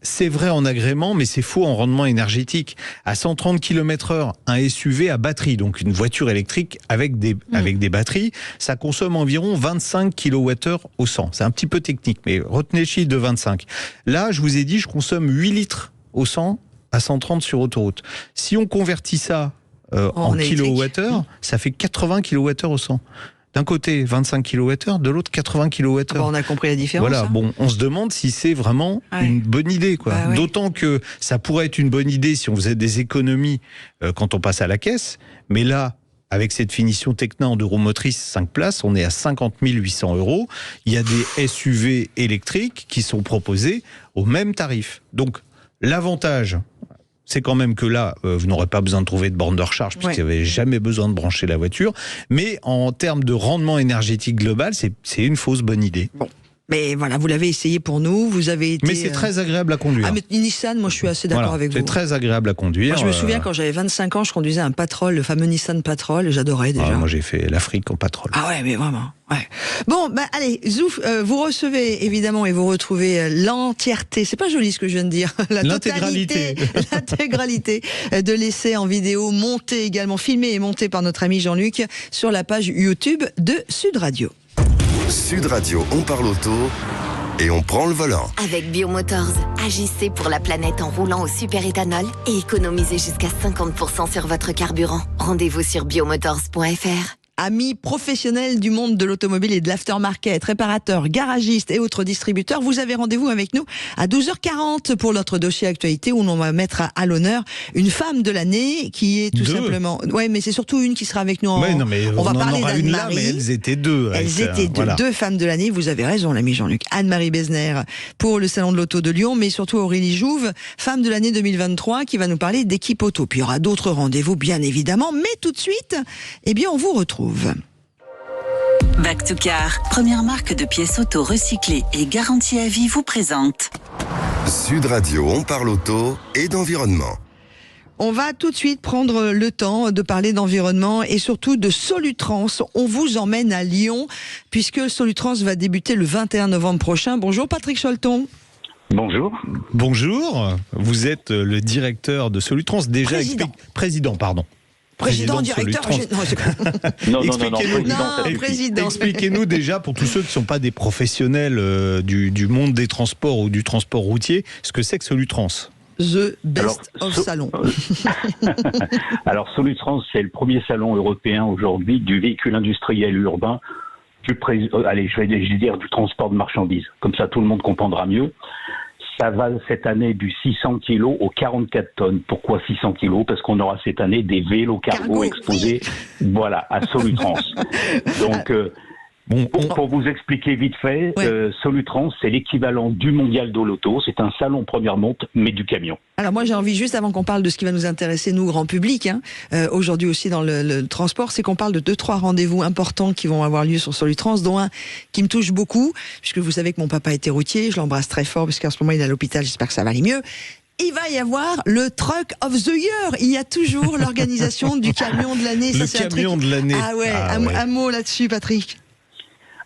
C'est vrai en agrément, mais c'est faux en rendement énergétique. À 130 km/h, un SUV à batterie, donc une voiture électrique avec des batteries, ça consomme environ 25 kWh au 100. C'est un petit peu technique, mais retenez le chiffre de 25. Là, je vous ai dit, je consomme 8 litres au 100 à 130 sur autoroute. Si on convertit ça en kilowattheure, ça fait 80 kWh au 100. D'un côté 25 kWh, de l'autre 80 kWh. On a compris la différence. Voilà, bon, on se demande si c'est vraiment une bonne idée, quoi. D'autant que ça pourrait être une bonne idée si on faisait des économies quand on passe à la caisse, mais là, avec cette finition Tecna en 2 roues motrices 5 places, on est à 50 800 €. Il y a des SUV électriques qui sont proposés au même tarif. Donc, l'avantage, c'est quand même que là, vous n'aurez pas besoin de trouver de borne de recharge puisque vous n'avez jamais besoin de brancher la voiture. Mais en termes de rendement énergétique global, c'est une fausse bonne idée. Bon. Mais voilà, vous l'avez essayé pour nous, vous avez été... Mais c'est très agréable à conduire. Ah, mais Nissan, moi je suis assez d'accord avec vous. C'est très agréable à conduire. Moi, je me souviens quand j'avais 25 ans, je conduisais un Patrol, le fameux Nissan Patrol, et j'adorais déjà. Moi j'ai fait l'Afrique en Patrol. Ah ouais, mais vraiment. Ouais. Bon, allez, Zouf, vous recevez évidemment et vous retrouvez l'entièreté, c'est pas joli ce que je viens de dire, l'intégralité de l'essai en vidéo, monté également, filmé et monté par notre ami Jean-Luc sur la page YouTube de Sud Radio. Sud Radio, on parle auto. et on prend le volant. Avec Biomotors, agissez pour la planète en roulant au superéthanol et économisez jusqu'à 50% sur votre carburant. Rendez-vous sur biomotors.fr. Amis professionnels du monde de l'automobile et de l'aftermarket, réparateurs, garagistes et autres distributeurs, vous avez rendez-vous avec nous à 12h40 pour notre dossier actualité où l'on va mettre à l'honneur une femme de l'année qui est tout simplement... Ouais, mais c'est surtout une qui sera avec nous. On va parler d'Anne-Marie. Mais elles étaient deux. Deux femmes de l'année. Vous avez raison, l'ami Jean-Luc. Anne-Marie Besner pour le Salon de l'Auto de Lyon, mais surtout Aurélie Jouve, femme de l'année 2023, qui va nous parler d'équipe auto. Puis il y aura d'autres rendez-vous, bien évidemment, mais tout de suite, eh bien, on vous retrouve. Back to Car, première marque de pièces auto recyclées et garantie à vie, vous présente Sud Radio, on parle auto et d'environnement. On va tout de suite prendre le temps de parler d'environnement et surtout de Solutrans. On vous emmène à Lyon puisque Solutrans va débuter le 21 novembre prochain. Bonjour Patrick Cholton. Bonjour. Bonjour. Vous êtes le directeur de Solutrans, déjà président, pardon. Président, directeur, président. Expliquez-nous déjà, pour tous ceux qui ne sont pas des professionnels du monde des transports ou du transport routier, ce que c'est que Solutrans. The best of salon. Alors Solutrans, c'est le premier salon européen aujourd'hui du véhicule industriel urbain, je vais dire du transport de marchandises. Comme ça, tout le monde comprendra mieux. Ça va cette année du 600 kg aux 44 tonnes. Pourquoi 600 kg ? Parce qu'on aura cette année des vélos cargo exposés à Solutrans. Donc, pour vous expliquer vite fait, Solutrans, c'est l'équivalent du mondial de l'auto. C'est un salon première monte, mais du camion. Alors moi, j'ai envie, juste avant qu'on parle de ce qui va nous intéresser, nous, grand public, aujourd'hui aussi dans le transport, c'est qu'on parle de 2-3 rendez-vous importants qui vont avoir lieu sur Solutrans, dont un qui me touche beaucoup, puisque vous savez que mon papa était routier, je l'embrasse très fort, parce qu'en ce moment, il est à l'hôpital, j'espère que ça va aller mieux. Il va y avoir le Truck of the Year. Il y a toujours l'organisation du camion de l'année. Le camion de l'année. Un mot là-dessus, Patrick.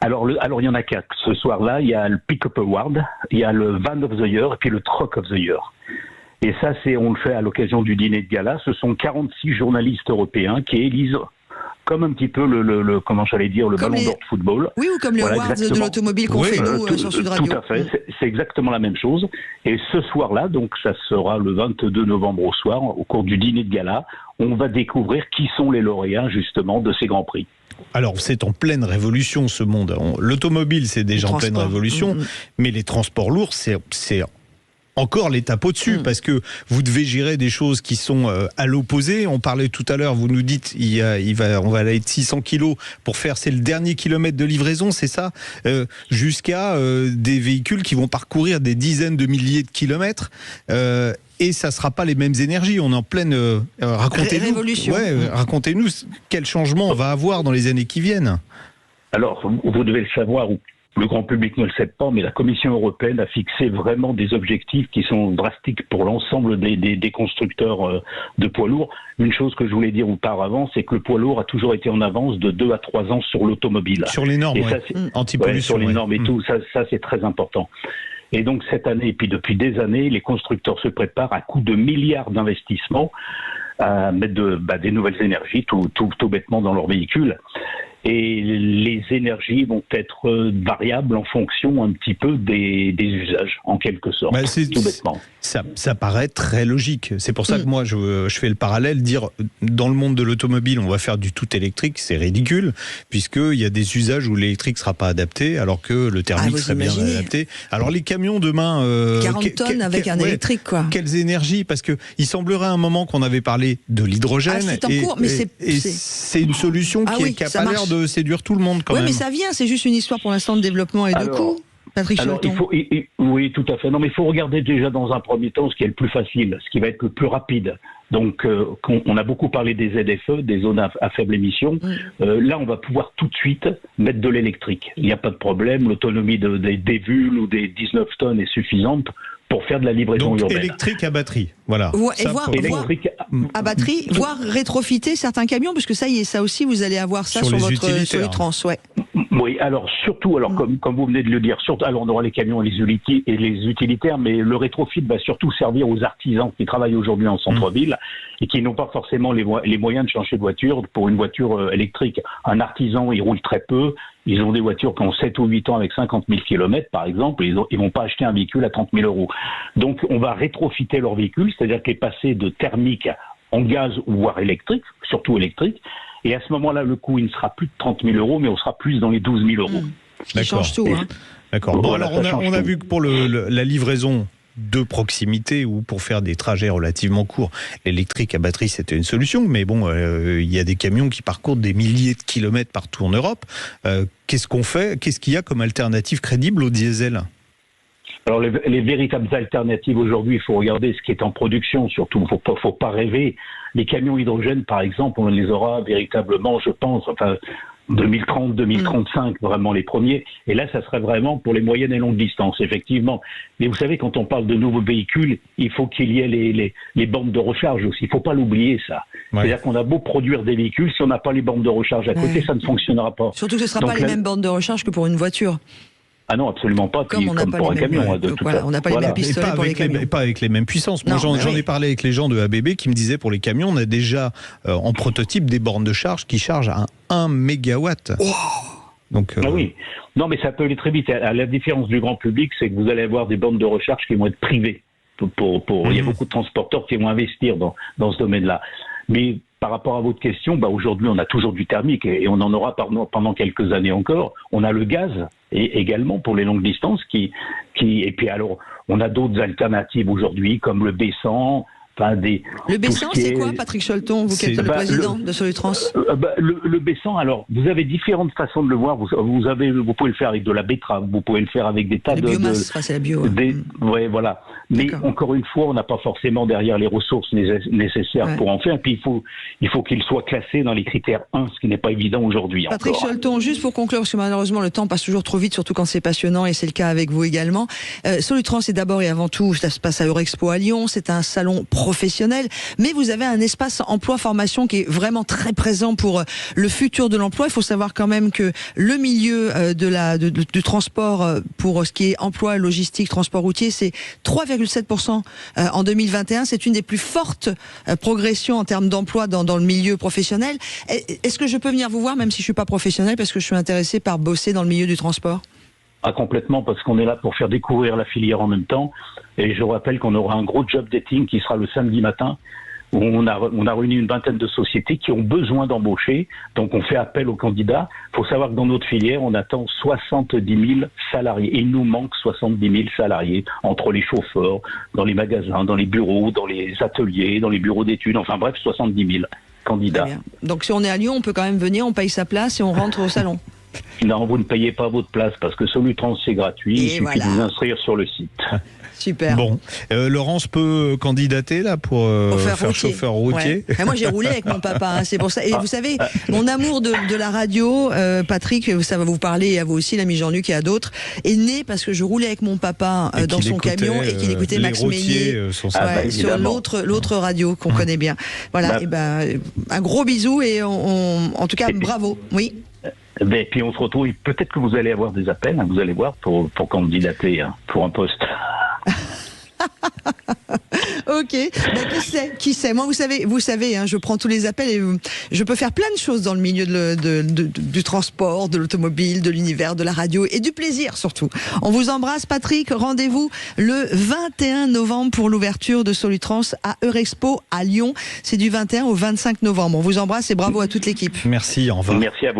Alors il y en a 4. Ce soir-là, il y a le Pick-up Award, il y a le Van of the Year et puis le Truck of the Year. Et ça, on le fait à l'occasion du dîner de gala. Ce sont 46 journalistes européens qui élisent comme un petit peu le ballon d'or de football. Oui, ou comme les awards de l'automobile qu'on fait nous sur Sud Radio. Tout à fait, c'est exactement la même chose. Et ce soir-là, donc ça sera le 22 novembre au soir, au cours du dîner de gala, on va découvrir qui sont les lauréats justement de ces grands prix. Alors, c'est en pleine révolution, ce monde. L'automobile, c'est déjà en pleine révolution, mais les transports lourds, c'est encore l'étape au-dessus, parce que vous devez gérer des choses qui sont à l'opposé. On parlait tout à l'heure, vous nous dites, on va aller de 600 kilos pour c'est le dernier kilomètre de livraison, c'est ça, jusqu'à des véhicules qui vont parcourir des dizaines de milliers de kilomètres. Et ça ne sera pas les mêmes énergies. On est en pleine révolution. Racontez-nous quel changement on va avoir dans les années qui viennent. Alors, vous devez le savoir, le grand public ne le sait pas, mais la Commission européenne a fixé vraiment des objectifs qui sont drastiques pour l'ensemble des constructeurs de poids lourds. Une chose que je voulais dire auparavant, c'est que le poids lourd a toujours été en avance de 2 à 3 ans sur l'automobile. Sur les normes, anti-pollution. Sur les normes et tout, ça c'est très important. Et donc cette année, et puis depuis des années, les constructeurs se préparent à coût de milliards d'investissements à mettre des nouvelles énergies tout bêtement dans leurs véhicules. Et les énergies vont être variables en fonction un petit peu des usages, en quelque sorte, tout bêtement. Ça paraît très logique. C'est pour ça que moi, je fais le parallèle, dire dans le monde de l'automobile, on va faire du tout électrique, c'est ridicule, puisqu'il y a des usages où l'électrique ne sera pas adapté, alors que le thermique serait bien adapté. Alors les camions demain... 40 tonnes avec un électrique, quoi. Quelles énergies ? Parce qu'il semblerait à un moment qu'on avait parlé de l'hydrogène. C'est en cours, mais c'est une solution qui n'a pas l'air de séduire tout le monde quand même. Oui, mais ça vient, c'est juste une histoire pour l'instant de développement et de coût. Patrick Cholton. Oui, tout à fait. Non, mais il faut regarder déjà dans un premier temps ce qui est le plus facile, ce qui va être le plus rapide. Donc, on a beaucoup parlé des ZFE, des zones à faible émission. Là, on va pouvoir tout de suite mettre de l'électrique. Il n'y a pas de problème. L'autonomie des VUL ou des 19 tonnes est suffisante pour faire de la livraison urbaine. Électrique à batterie, voilà. Électrique à batterie, voire rétrofiter certains camions, parce que ça y est, ça aussi, vous allez avoir ça sur votre Solutrans. Oui, alors surtout, comme vous venez de le dire, surtout, alors on aura les camions et les utilitaires, mais le rétrofit va surtout servir aux artisans qui travaillent aujourd'hui en centre-ville et qui n'ont pas forcément les moyens de changer de voiture pour une voiture électrique. Un artisan, il roule très peu, ils ont des voitures qui ont 7 ou 8 ans avec 50 000 km par exemple, et ils vont pas acheter un véhicule à 30 000 euros. Donc on va rétrofiter leur véhicule, c'est-à-dire qu'ils passer de thermique en gaz ou voire électrique, surtout électrique. Et à ce moment-là, le coût, il ne sera plus de 30 000 euros, mais on sera plus dans les 12 000 euros. Ça change tout. Hein. D'accord. Bon, Voilà, alors on a vu que pour la livraison de proximité ou pour faire des trajets relativement courts, l'électrique à batterie, c'était une solution. Mais bon, il y a des camions qui parcourent des milliers de kilomètres partout en Europe. Qu'est-ce qu'on fait ? Qu'est-ce qu'il y a comme alternative crédible au diesel ? Alors les véritables alternatives aujourd'hui, il faut regarder ce qui est en production, surtout, faut pas rêver. Les camions hydrogène, par exemple, on les aura véritablement, je pense, 2030, 2035, vraiment les premiers. Et là, ça serait vraiment pour les moyennes et longues distances, effectivement. Mais vous savez, quand on parle de nouveaux véhicules, il faut qu'il y ait les bornes de recharge aussi. Il faut pas l'oublier, ça. Ouais. C'est-à-dire qu'on a beau produire des véhicules, si on n'a pas les bornes de recharge à côté, ça ne fonctionnera pas. Surtout que ce ne sera pas les mêmes bornes de recharge que pour une voiture. Ah non, absolument pas. Comme pour un camion. On n'a pas les mêmes pistolets pour les camions. Et pas avec les mêmes puissances. Moi, j'en ai parlé avec les gens de ABB qui me disaient pour les camions, on a déjà en prototype des bornes de charge qui chargent à 1 mégawatt. Oh. Donc, ah oui. Non, mais ça peut aller très vite. À la différence du grand public, c'est que vous allez avoir des bornes de recharge qui vont être privées. Il y a beaucoup de transporteurs qui vont investir dans ce domaine-là. Mais par rapport à votre question, aujourd'hui, on a toujours du thermique et on en aura pendant quelques années encore. On a le gaz et également pour les longues distances et puis alors, on a d'autres alternatives aujourd'hui comme le B100. Le B100, c'est quoi, Patrick Cholton, vous qui êtes le président de Solutrans? Le B100, alors, vous avez différentes façons de le voir. Vous pouvez le faire avec de la betterave, vous pouvez le faire avec des tas de biomasse, c'est la bio. Ouais, voilà. Mais encore une fois, on n'a pas forcément derrière les ressources nécessaires pour en faire. Et puis, il faut qu'il soit classé dans les critères 1, ce qui n'est pas évident aujourd'hui. Patrick Cholton, juste pour conclure, parce que malheureusement, le temps passe toujours trop vite, surtout quand c'est passionnant, et c'est le cas avec vous également. Solutrans, c'est d'abord et avant tout, ça se passe à Eurexpo à Lyon, c'est un salon professionnel, mais vous avez un espace emploi-formation qui est vraiment très présent pour le futur de l'emploi. Il faut savoir quand même que le milieu du transport, pour ce qui est emploi, logistique, transport routier, c'est 3,7% en 2021. C'est une des plus fortes progressions en termes d'emploi dans le milieu professionnel. Est-ce que je peux venir vous voir, même si je suis pas professionnel, parce que je suis intéressé par bosser dans le milieu du transport? Ah, complètement, parce qu'on est là pour faire découvrir la filière en même temps. Et je rappelle qu'on aura un gros job dating qui sera le samedi matin, où on a réuni une vingtaine de sociétés qui ont besoin d'embaucher. Donc on fait appel aux candidats. Il faut savoir que dans notre filière, on attend 70 000 salariés. Et il nous manque 70 000 salariés entre les chauffeurs, dans les magasins, dans les bureaux, dans les ateliers, dans les bureaux d'études. Enfin bref, 70 000 candidats. Donc si on est à Lyon, on peut quand même venir, on paye sa place et on rentre au salon. Non, vous ne payez pas votre place parce que Solutrans, c'est gratuit. Il suffit de vous inscrire sur le site. Super. Bon, Laurence peut candidater là pour faire chauffeur routier. Ouais. Moi, j'ai roulé avec mon papa, c'est pour ça. Et vous savez, mon amour de la radio, Patrick, ça va vous parler, et à vous aussi, l'ami Jean-Luc et à d'autres, est né parce que je roulais avec mon papa dans son camion et qu'il écoutait Max Meillier sur l'autre radio qu'on connaît bien. Voilà. Et un gros bisou et en tout cas, bravo. Oui. Et puis on se retrouve, peut-être que vous allez avoir des appels, vous allez voir, pour candidater pour un poste. Ok, qui sait. Moi, vous savez, je prends tous les appels et je peux faire plein de choses dans le milieu du transport, de l'automobile, de l'univers, de la radio et du plaisir surtout. On vous embrasse, Patrick. Rendez-vous le 21 novembre pour l'ouverture de Solutrans à Eurexpo à Lyon. C'est du 21 au 25 novembre. On vous embrasse et bravo à toute l'équipe. Merci, au revoir. Merci à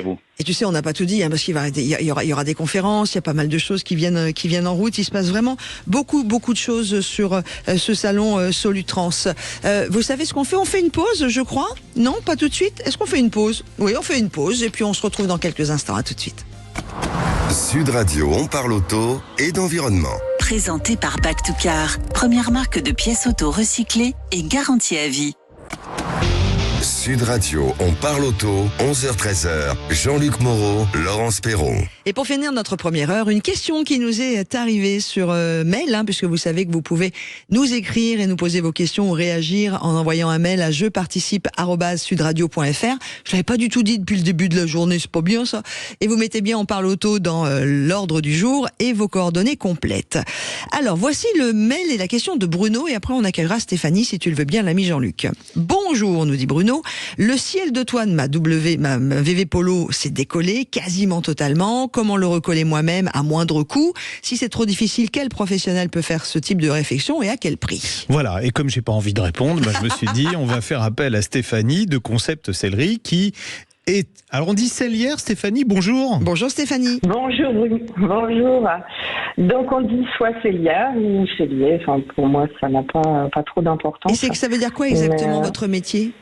vous. Et tu sais, on n'a pas tout dit, parce qu'il y aura des conférences, il y a pas mal de choses qui viennent en route. Il se passe vraiment beaucoup de choses sur ce salon Solutrans. Vous savez ce qu'on fait? On fait une pause, je crois? Non, pas tout de suite. Est-ce qu'on fait une pause? Oui, on fait une pause et puis on se retrouve dans quelques instants. À tout de suite. Sud Radio, on parle auto et d'environnement. Présenté par Back to Car, première marque de pièces auto recyclées et garantie à vie. Sud Radio, on parle auto, 11h-13h, Jean-Luc Moreau, Laurence Perron. Et pour finir notre première heure, une question qui nous est arrivée sur mail, puisque vous savez que vous pouvez nous écrire et nous poser vos questions ou réagir en envoyant un mail à jeparticipe@sudradio.fr. Je l'avais pas du tout dit depuis le début de la journée, c'est pas bien ça. Et vous mettez bien on parle auto dans l'ordre du jour et vos coordonnées complètes. Alors voici le mail et la question de Bruno et après on accueillera Stéphanie si tu le veux bien, l'ami Jean-Luc. Bonjour, nous dit Bruno. Le ciel de toit de ma VV Polo s'est décollé quasiment totalement. Comment le recoller moi-même à moindre coût? Si c'est trop difficile, quel professionnel peut faire ce type de réflexion et à quel prix? Voilà, et comme j'ai pas envie de répondre, je me suis dit on va faire appel à Stéphanie de Concept Sellerie qui est... Alors on dit sellière, Stéphanie, bonjour. Bonjour Stéphanie. Bonjour. Donc on dit soit sellière ou sellier, enfin pour moi ça n'a pas trop d'importance. Et c'est que ça veut dire quoi exactement votre métier?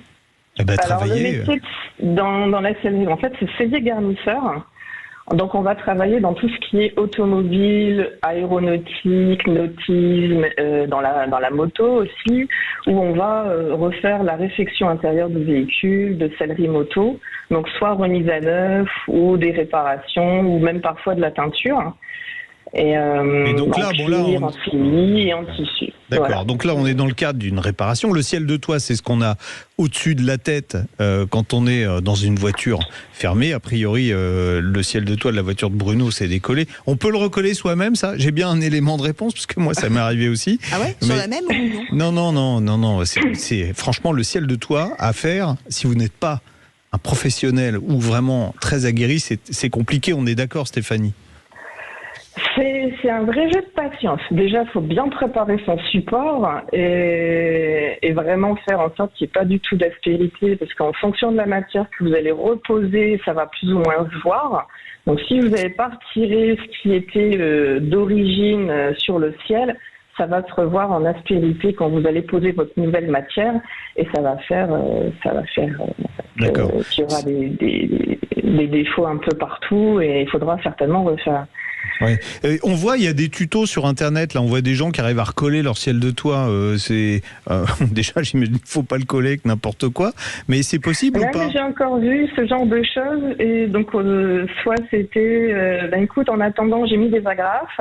Alors le métier dans la sellerie, en fait c'est sellier garnisseur. Donc on va travailler dans tout ce qui est automobile, aéronautique, nautisme, dans la moto aussi, où on va refaire la réfection intérieure du véhicule, de sellerie moto, donc soit remise à neuf ou des réparations ou même parfois de la teinture. Et donc là, en fini et en tissu. D'accord, voilà. Donc là on est dans le cadre d'une réparation. Le ciel de toit, c'est ce qu'on a au-dessus de la tête quand on est dans une voiture fermée. A priori, le ciel de toit de la voiture de Bruno s'est décollé. On peut le recoller soi-même, ça? J'ai bien un élément de réponse, parce que moi ça m'est arrivé aussi. Ah ouais? Sur la même ou non? Non. C'est franchement le ciel de toit à faire, si vous n'êtes pas un professionnel ou vraiment très aguerri, c'est compliqué, on est d'accord Stéphanie? C'est un vrai jeu de patience. Déjà, il faut bien préparer son support et vraiment faire en sorte qu'il n'y ait pas du tout d'aspérité, parce qu'en fonction de la matière que vous allez reposer, ça va plus ou moins se voir. Donc si vous n'avez pas retiré ce qui était d'origine sur le ciel, ça va se revoir en aspérité quand vous allez poser votre nouvelle matière et ça va faire qu'il y aura des défauts un peu partout et il faudra certainement refaire. Ouais. On voit, il y a des tutos sur Internet. Là, on voit des gens qui arrivent à recoller leur ciel de toit. Déjà, j'imagine qu'il ne faut pas le coller avec n'importe quoi. Mais c'est possible ou pas? J'ai encore vu ce genre de choses. Et donc, soit c'était, écoute, en attendant, j'ai mis des agrafes.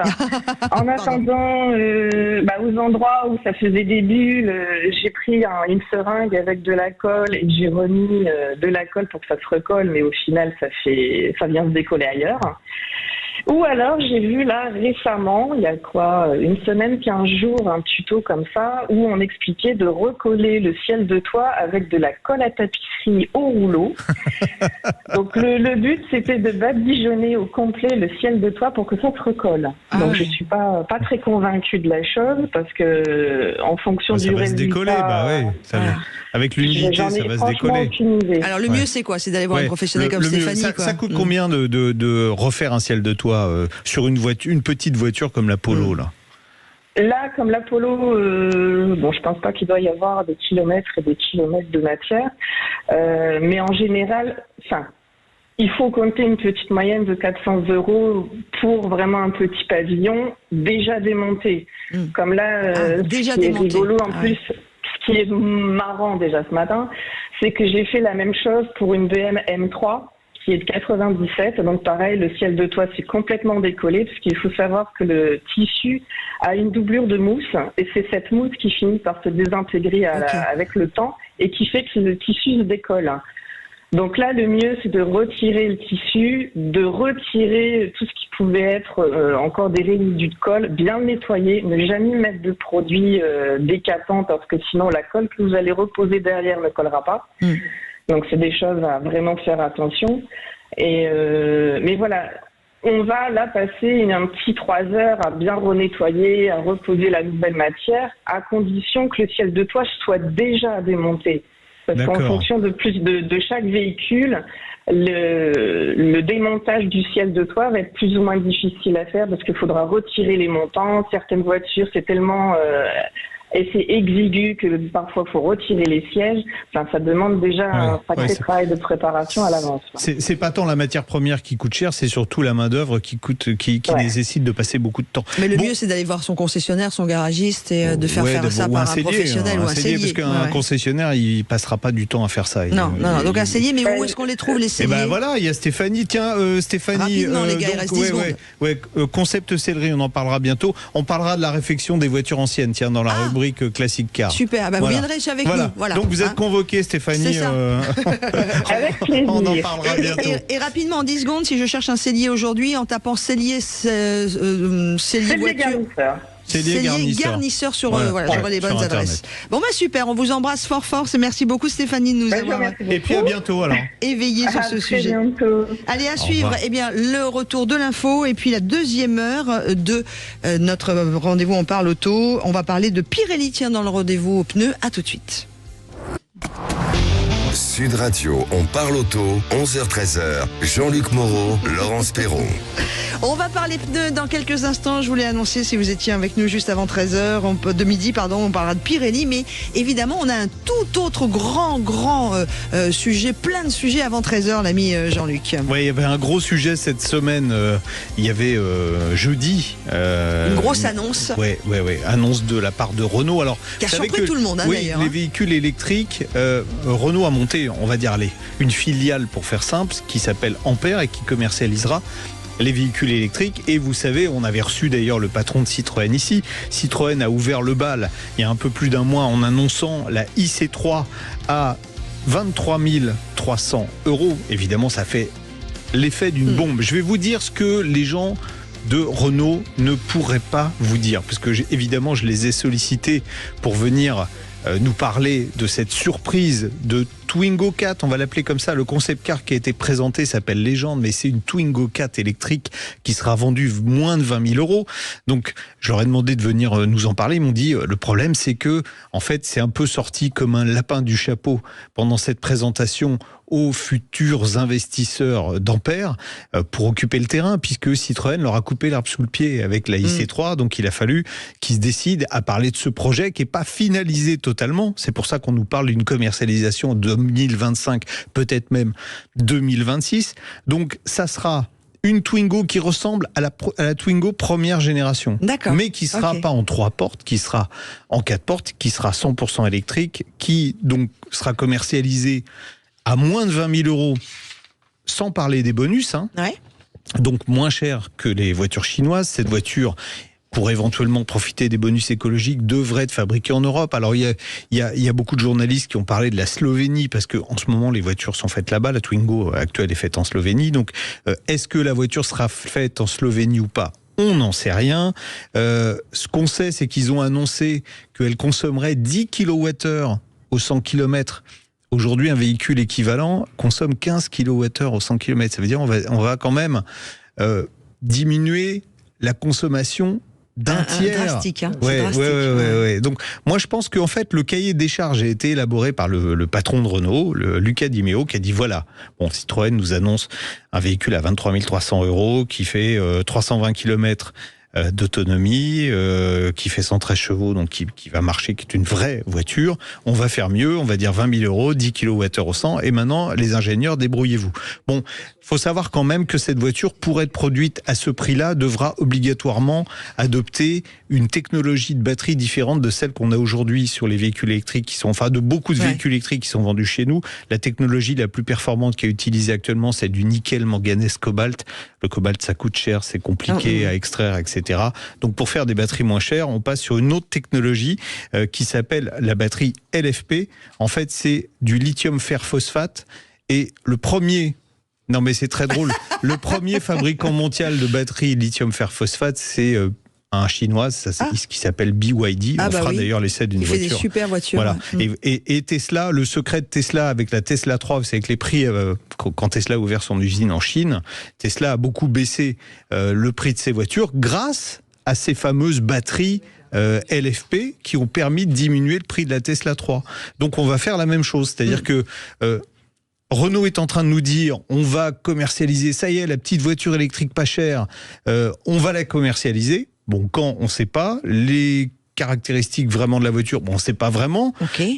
En attendant, aux endroits où ça faisait des bulles, j'ai pris une seringue avec de la colle et j'ai remis de la colle pour que ça se recolle. Mais au final, ça vient se décoller ailleurs. Ou alors, j'ai vu là récemment, il y a une semaine, 15 jours, un tuto comme ça, où on expliquait de recoller le ciel de toit avec de la colle à tapisserie au rouleau. Donc le but, c'était de badigeonner au complet le ciel de toit pour que ça se recolle. Donc je suis pas très convaincue de la chose, parce que en fonction du résultat... Ça va se décoller, avec l'humidité, ça va se décoller. Alors le mieux, c'est quoi? C'est d'aller voir un professionnel comme Stéphanie. Ça coûte combien de refaire un ciel de toit sur une petite voiture comme la Polo là? Là, comme la Polo, je pense pas qu'il doit y avoir des kilomètres et des kilomètres de matière, mais en général, il faut compter une petite moyenne de 400 € pour vraiment un petit pavillon déjà démonté. Comme là, déjà ce qui est démonté. rigolo en plus. Ce qui est marrant déjà ce matin, c'est que j'ai fait la même chose pour une BM M3 qui est de 97. Donc pareil, le ciel de toit s'est complètement décollé, parce qu'il faut savoir que le tissu a une doublure de mousse et c'est cette mousse qui finit par se désintégrer avec le temps et qui fait que le tissu se décolle. Donc là, le mieux, c'est de retirer le tissu, de retirer tout ce qui pouvait être encore des résidus de colle, bien le nettoyer, ne jamais mettre de produits décapants, parce que sinon la colle que vous allez reposer derrière ne collera pas. Donc c'est des choses à vraiment faire attention. Mais voilà, on va là passer un petit 3 heures à bien renettoyer, à reposer la nouvelle matière, à condition que le ciel de toit soit déjà démonté. Parce qu'en fonction de chaque véhicule, le démontage du ciel de toit va être plus ou moins difficile à faire, parce qu'il faudra retirer les montants. Certaines voitures, c'est tellement et c'est exigu que parfois il faut retirer les sièges. Enfin, ça demande déjà un sacré travail de préparation à l'avance. C'est pas tant la matière première qui coûte cher, c'est surtout la main d'œuvre qui nécessite de passer beaucoup de temps. Mais le mieux, c'est d'aller voir son concessionnaire, son garagiste, et de faire ça par un professionnel ou un sellier. Parce qu'un concessionnaire, il passera pas du temps à faire ça. Non. Donc un sellier, mais où est-ce qu'on les trouve, les selliers? Ben voilà, il y a Stéphanie. Tiens, Stéphanie. Rapidement, les gars, il reste 10 secondes. Concept sellerie, on en parlera bientôt. On parlera de la réfection des voitures anciennes, tiens, dans la rubrique classique car. Super, vous viendrez avec nous. Voilà. Donc vous êtes convoqué, Stéphanie. C'est ça. Avec plaisir. On en parlera bientôt. Et rapidement, en 10 secondes, si je cherche un sellier aujourd'hui, en tapant sellier voiture. Sellier garnisseur sur j'aurai les bonnes adresses. Bon super, on vous embrasse fort. Merci beaucoup Stéphanie de nous avoir et puis à bientôt alors. Éveillé sur ce sujet. Bientôt. Allez, à suivre le retour de l'info et puis la deuxième heure de notre rendez-vous On parle auto. On va parler de Pirelli, dans le rendez-vous aux pneus. À tout de suite. Sud Radio, on parle auto, 11h-13h. Jean-Luc Moreau, Laurence Perron. On va parler pneus dans quelques instants. Je voulais annoncer, si vous étiez avec nous juste avant 13h, de midi, on parlera de Pirelli. Mais évidemment, on a un tout autre grand sujet, plein de sujets avant 13h, l'ami Jean-Luc. Oui, il y avait un gros sujet cette semaine. Il y avait jeudi. Une grosse annonce. Oui, annonce de la part de Renault. Alors, qui a surpris tout le monde, d'ailleurs. Les véhicules électriques, Renault a monté, on va dire, une filiale, pour faire simple, qui s'appelle Ampère et qui commercialisera les véhicules électriques. Et vous savez, on avait reçu d'ailleurs le patron de Citroën ici. Citroën a ouvert le bal il y a un peu plus d'un mois en annonçant la IC3 à 23 300 €. Évidemment, ça fait l'effet d'une bombe. Je vais vous dire ce que les gens de Renault ne pourraient pas vous dire, parce que évidemment, je les ai sollicités pour venir nous parler de cette surprise de Twingo 4, on va l'appeler comme ça. Le concept car qui a été présenté s'appelle Légende, mais c'est une Twingo 4 électrique qui sera vendue moins de 20 000 €. Donc, je leur ai demandé de venir nous en parler. Ils m'ont dit, le problème, c'est que, en fait, c'est un peu sorti comme un lapin du chapeau pendant cette présentation aux futurs investisseurs d'Ampère pour occuper le terrain, puisque Citroën leur a coupé l'herbe sous le pied avec la IC3. Donc, il a fallu qu'ils se décident à parler de ce projet qui n'est pas finalisé totalement. C'est pour ça qu'on nous parle d'une commercialisation de 2025, peut-être même 2026. Donc, ça sera une Twingo qui ressemble à la Twingo première génération. D'accord. Mais qui sera pas en 3 portes, qui sera en 4 portes, qui sera 100% électrique, qui donc sera commercialisée à moins de 20 000 €, sans parler des bonus. Donc moins cher que les voitures chinoises. Cette voiture, pour éventuellement profiter des bonus écologiques, devrait être fabriquée en Europe. Alors il y a beaucoup de journalistes qui ont parlé de la Slovénie, parce que en ce moment les voitures sont faites là-bas. La Twingo actuelle est faite en Slovénie. Donc est-ce que la voiture sera faite en Slovénie ou pas ? On n'en sait rien. Ce qu'on sait, c'est qu'ils ont annoncé qu'elle consommerait 10 kWh au 100 km. Aujourd'hui, un véhicule équivalent consomme 15 kWh au 100 km. Ça veut dire on va quand même diminuer la consommation d'un tiers. Drastique, Ouais. Donc, moi, je pense qu'en fait, le cahier des charges a été élaboré par le patron de Renault, Luca Di Meo, qui a dit voilà, Citroën nous annonce un véhicule à 23 300 € qui fait 320 km d'autonomie, qui fait 113 chevaux, donc qui va marcher, qui est une vraie voiture. On va faire mieux, on va dire 20 000 €, 10 kWh au 100, et maintenant, les ingénieurs, débrouillez-vous. Bon, faut savoir quand même que cette voiture, pour être produite à ce prix-là, devra obligatoirement adopter une technologie de batterie différente de celle qu'on a aujourd'hui sur les véhicules électriques, de beaucoup de véhicules électriques qui sont vendus chez nous. La technologie la plus performante qui est utilisée actuellement, c'est du nickel, manganèse, cobalt. Le cobalt, ça coûte cher, c'est compliqué à extraire, etc. Donc, pour faire des batteries moins chères, on passe sur une autre technologie qui s'appelle la batterie LFP. En fait, c'est du lithium fer phosphate. Et le premier... Non, mais c'est très drôle. Le premier fabricant mondial de batteries lithium fer phosphate, c'est un chinois, qui s'appelle BYD. On fera d'ailleurs l'essai d'une voiture. Il fait des super voitures. Voilà. Et Tesla, le secret de Tesla avec la Tesla 3, c'est avec les prix, quand Tesla a ouvert son usine en Chine, Tesla a beaucoup baissé le prix de ses voitures grâce à ces fameuses batteries LFP qui ont permis de diminuer le prix de la Tesla 3. Donc on va faire la même chose, c'est-à-dire que Renault est en train de nous dire on va commercialiser, ça y est, la petite voiture électrique pas chère, on va la commercialiser. Bon, quand, on ne sait pas. Les caractéristiques vraiment de la voiture, bon, on ne sait pas vraiment. Okay.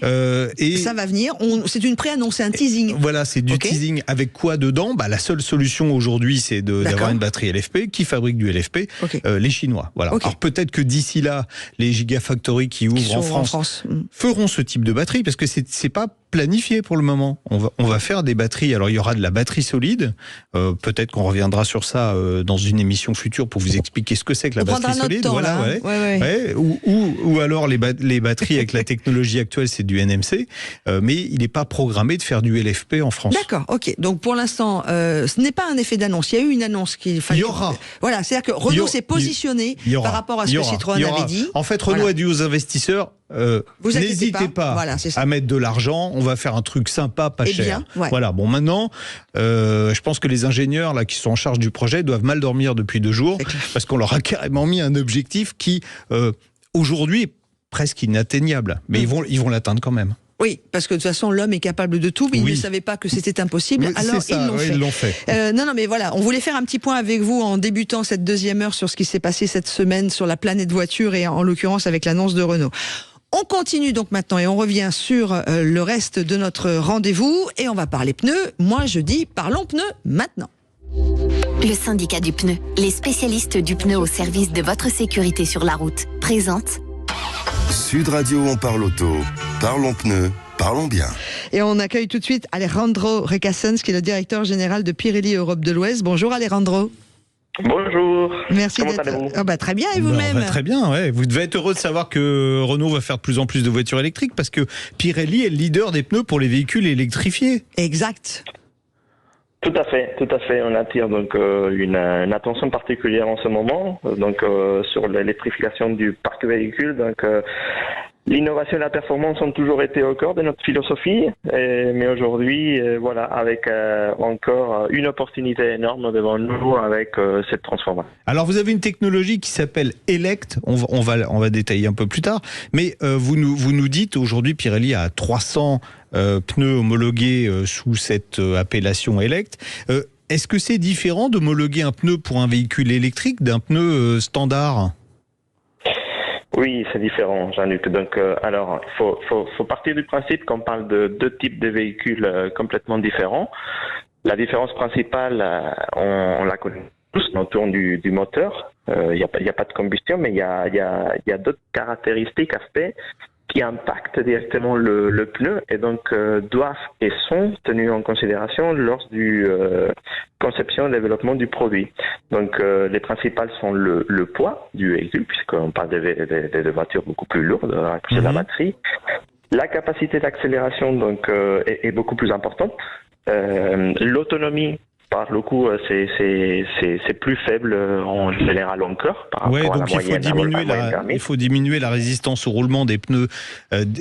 Et ça va venir. C'est une pré-annonce, c'est un teasing. Voilà, c'est du teasing. Avec quoi dedans ? La seule solution aujourd'hui, c'est d'avoir une batterie LFP. Qui fabrique du LFP ? Les Chinois. Voilà. Alors peut-être que d'ici là, les Gigafactory qui ouvrent en France feront ce type de batterie, parce que c'est pas planifié pour le moment. On va faire des batteries. Alors il y aura de la batterie solide. Peut-être qu'on reviendra sur ça dans une émission future pour vous expliquer ce que c'est que la batterie solide. Temps, voilà, ou alors les batteries avec la technologie actuelle, c'est du NMC. Mais il n'est pas programmé de faire du LFP en France. D'accord, ok. Donc pour l'instant, ce n'est pas un effet d'annonce. Il y a eu une annonce qu'il fallait. Il y aura. Voilà, c'est-à-dire que Renault s'est positionné par rapport à ce que Citroën avait dit. En fait, Renault a dit aux investisseurs, n'hésitez pas à mettre de l'argent, on va faire un truc sympa, pas cher. Voilà, bon maintenant, je pense que les ingénieurs là, qui sont en charge du projet doivent mal dormir depuis 2 jours, parce qu'on leur a carrément mis un objectif qui, aujourd'hui, est presque inatteignable. Mais ils vont l'atteindre quand même. Oui, parce que de toute façon, l'homme est capable de tout, mais ils ne savaient pas que c'était impossible, alors ils l'ont fait. Non, mais voilà, on voulait faire un petit point avec vous en débutant cette deuxième heure sur ce qui s'est passé cette semaine sur la planète voiture et en l'occurrence avec l'annonce de Renault. On continue donc maintenant et on revient sur le reste de notre rendez-vous et on va parler pneus. Moi, je dis parlons pneus maintenant. Le syndicat du pneu, les spécialistes du pneu au service de votre sécurité sur la route, présente Sud Radio, on parle auto, parlons pneus, parlons bien. Et on accueille tout de suite Alejandro Requesens, qui est le directeur général de Pirelli Europe de l'Ouest. Bonjour Alejandro. Bonjour. Merci Comment d'être. allez-vous ? Très bien, et vous-même ? Très bien, ouais. Vous devez être heureux de savoir que Renault va faire de plus en plus de voitures électriques, parce que Pirelli est le leader des pneus pour les véhicules électrifiés. Exact. Tout à fait. On attire donc une attention particulière en ce moment, sur l'électrification du parc véhicule. L'innovation et la performance ont toujours été au cœur de notre philosophie, mais aujourd'hui, avec encore une opportunité énorme devant nous avec cette transformation. Alors vous avez une technologie qui s'appelle Elect, on va détailler un peu plus tard, mais vous nous dites aujourd'hui Pirelli a 300 pneus homologués sous cette appellation Elect. Est-ce que c'est différent d'homologuer un pneu pour un véhicule électrique d'un pneu standard ? Oui, c'est différent, Jean-Luc. Donc, alors, faut partir du principe qu'on parle de 2 types de véhicules complètement différents. La différence principale, on la connaît tous, autour du moteur. Il y a pas de combustion, mais il y a d'autres caractéristiques, aspects qui impactent directement le pneu et donc doivent et sont tenus en considération lors du conception et développement du produit. Donc les principales sont le poids du véhicule, puisqu'on parle de voitures beaucoup plus lourdes à cause de la batterie. La capacité d'accélération est beaucoup plus importante. L'autonomie, par le coup, c'est plus faible en général encore par rapport à la moyenne. Il faut diminuer la résistance au roulement des pneus.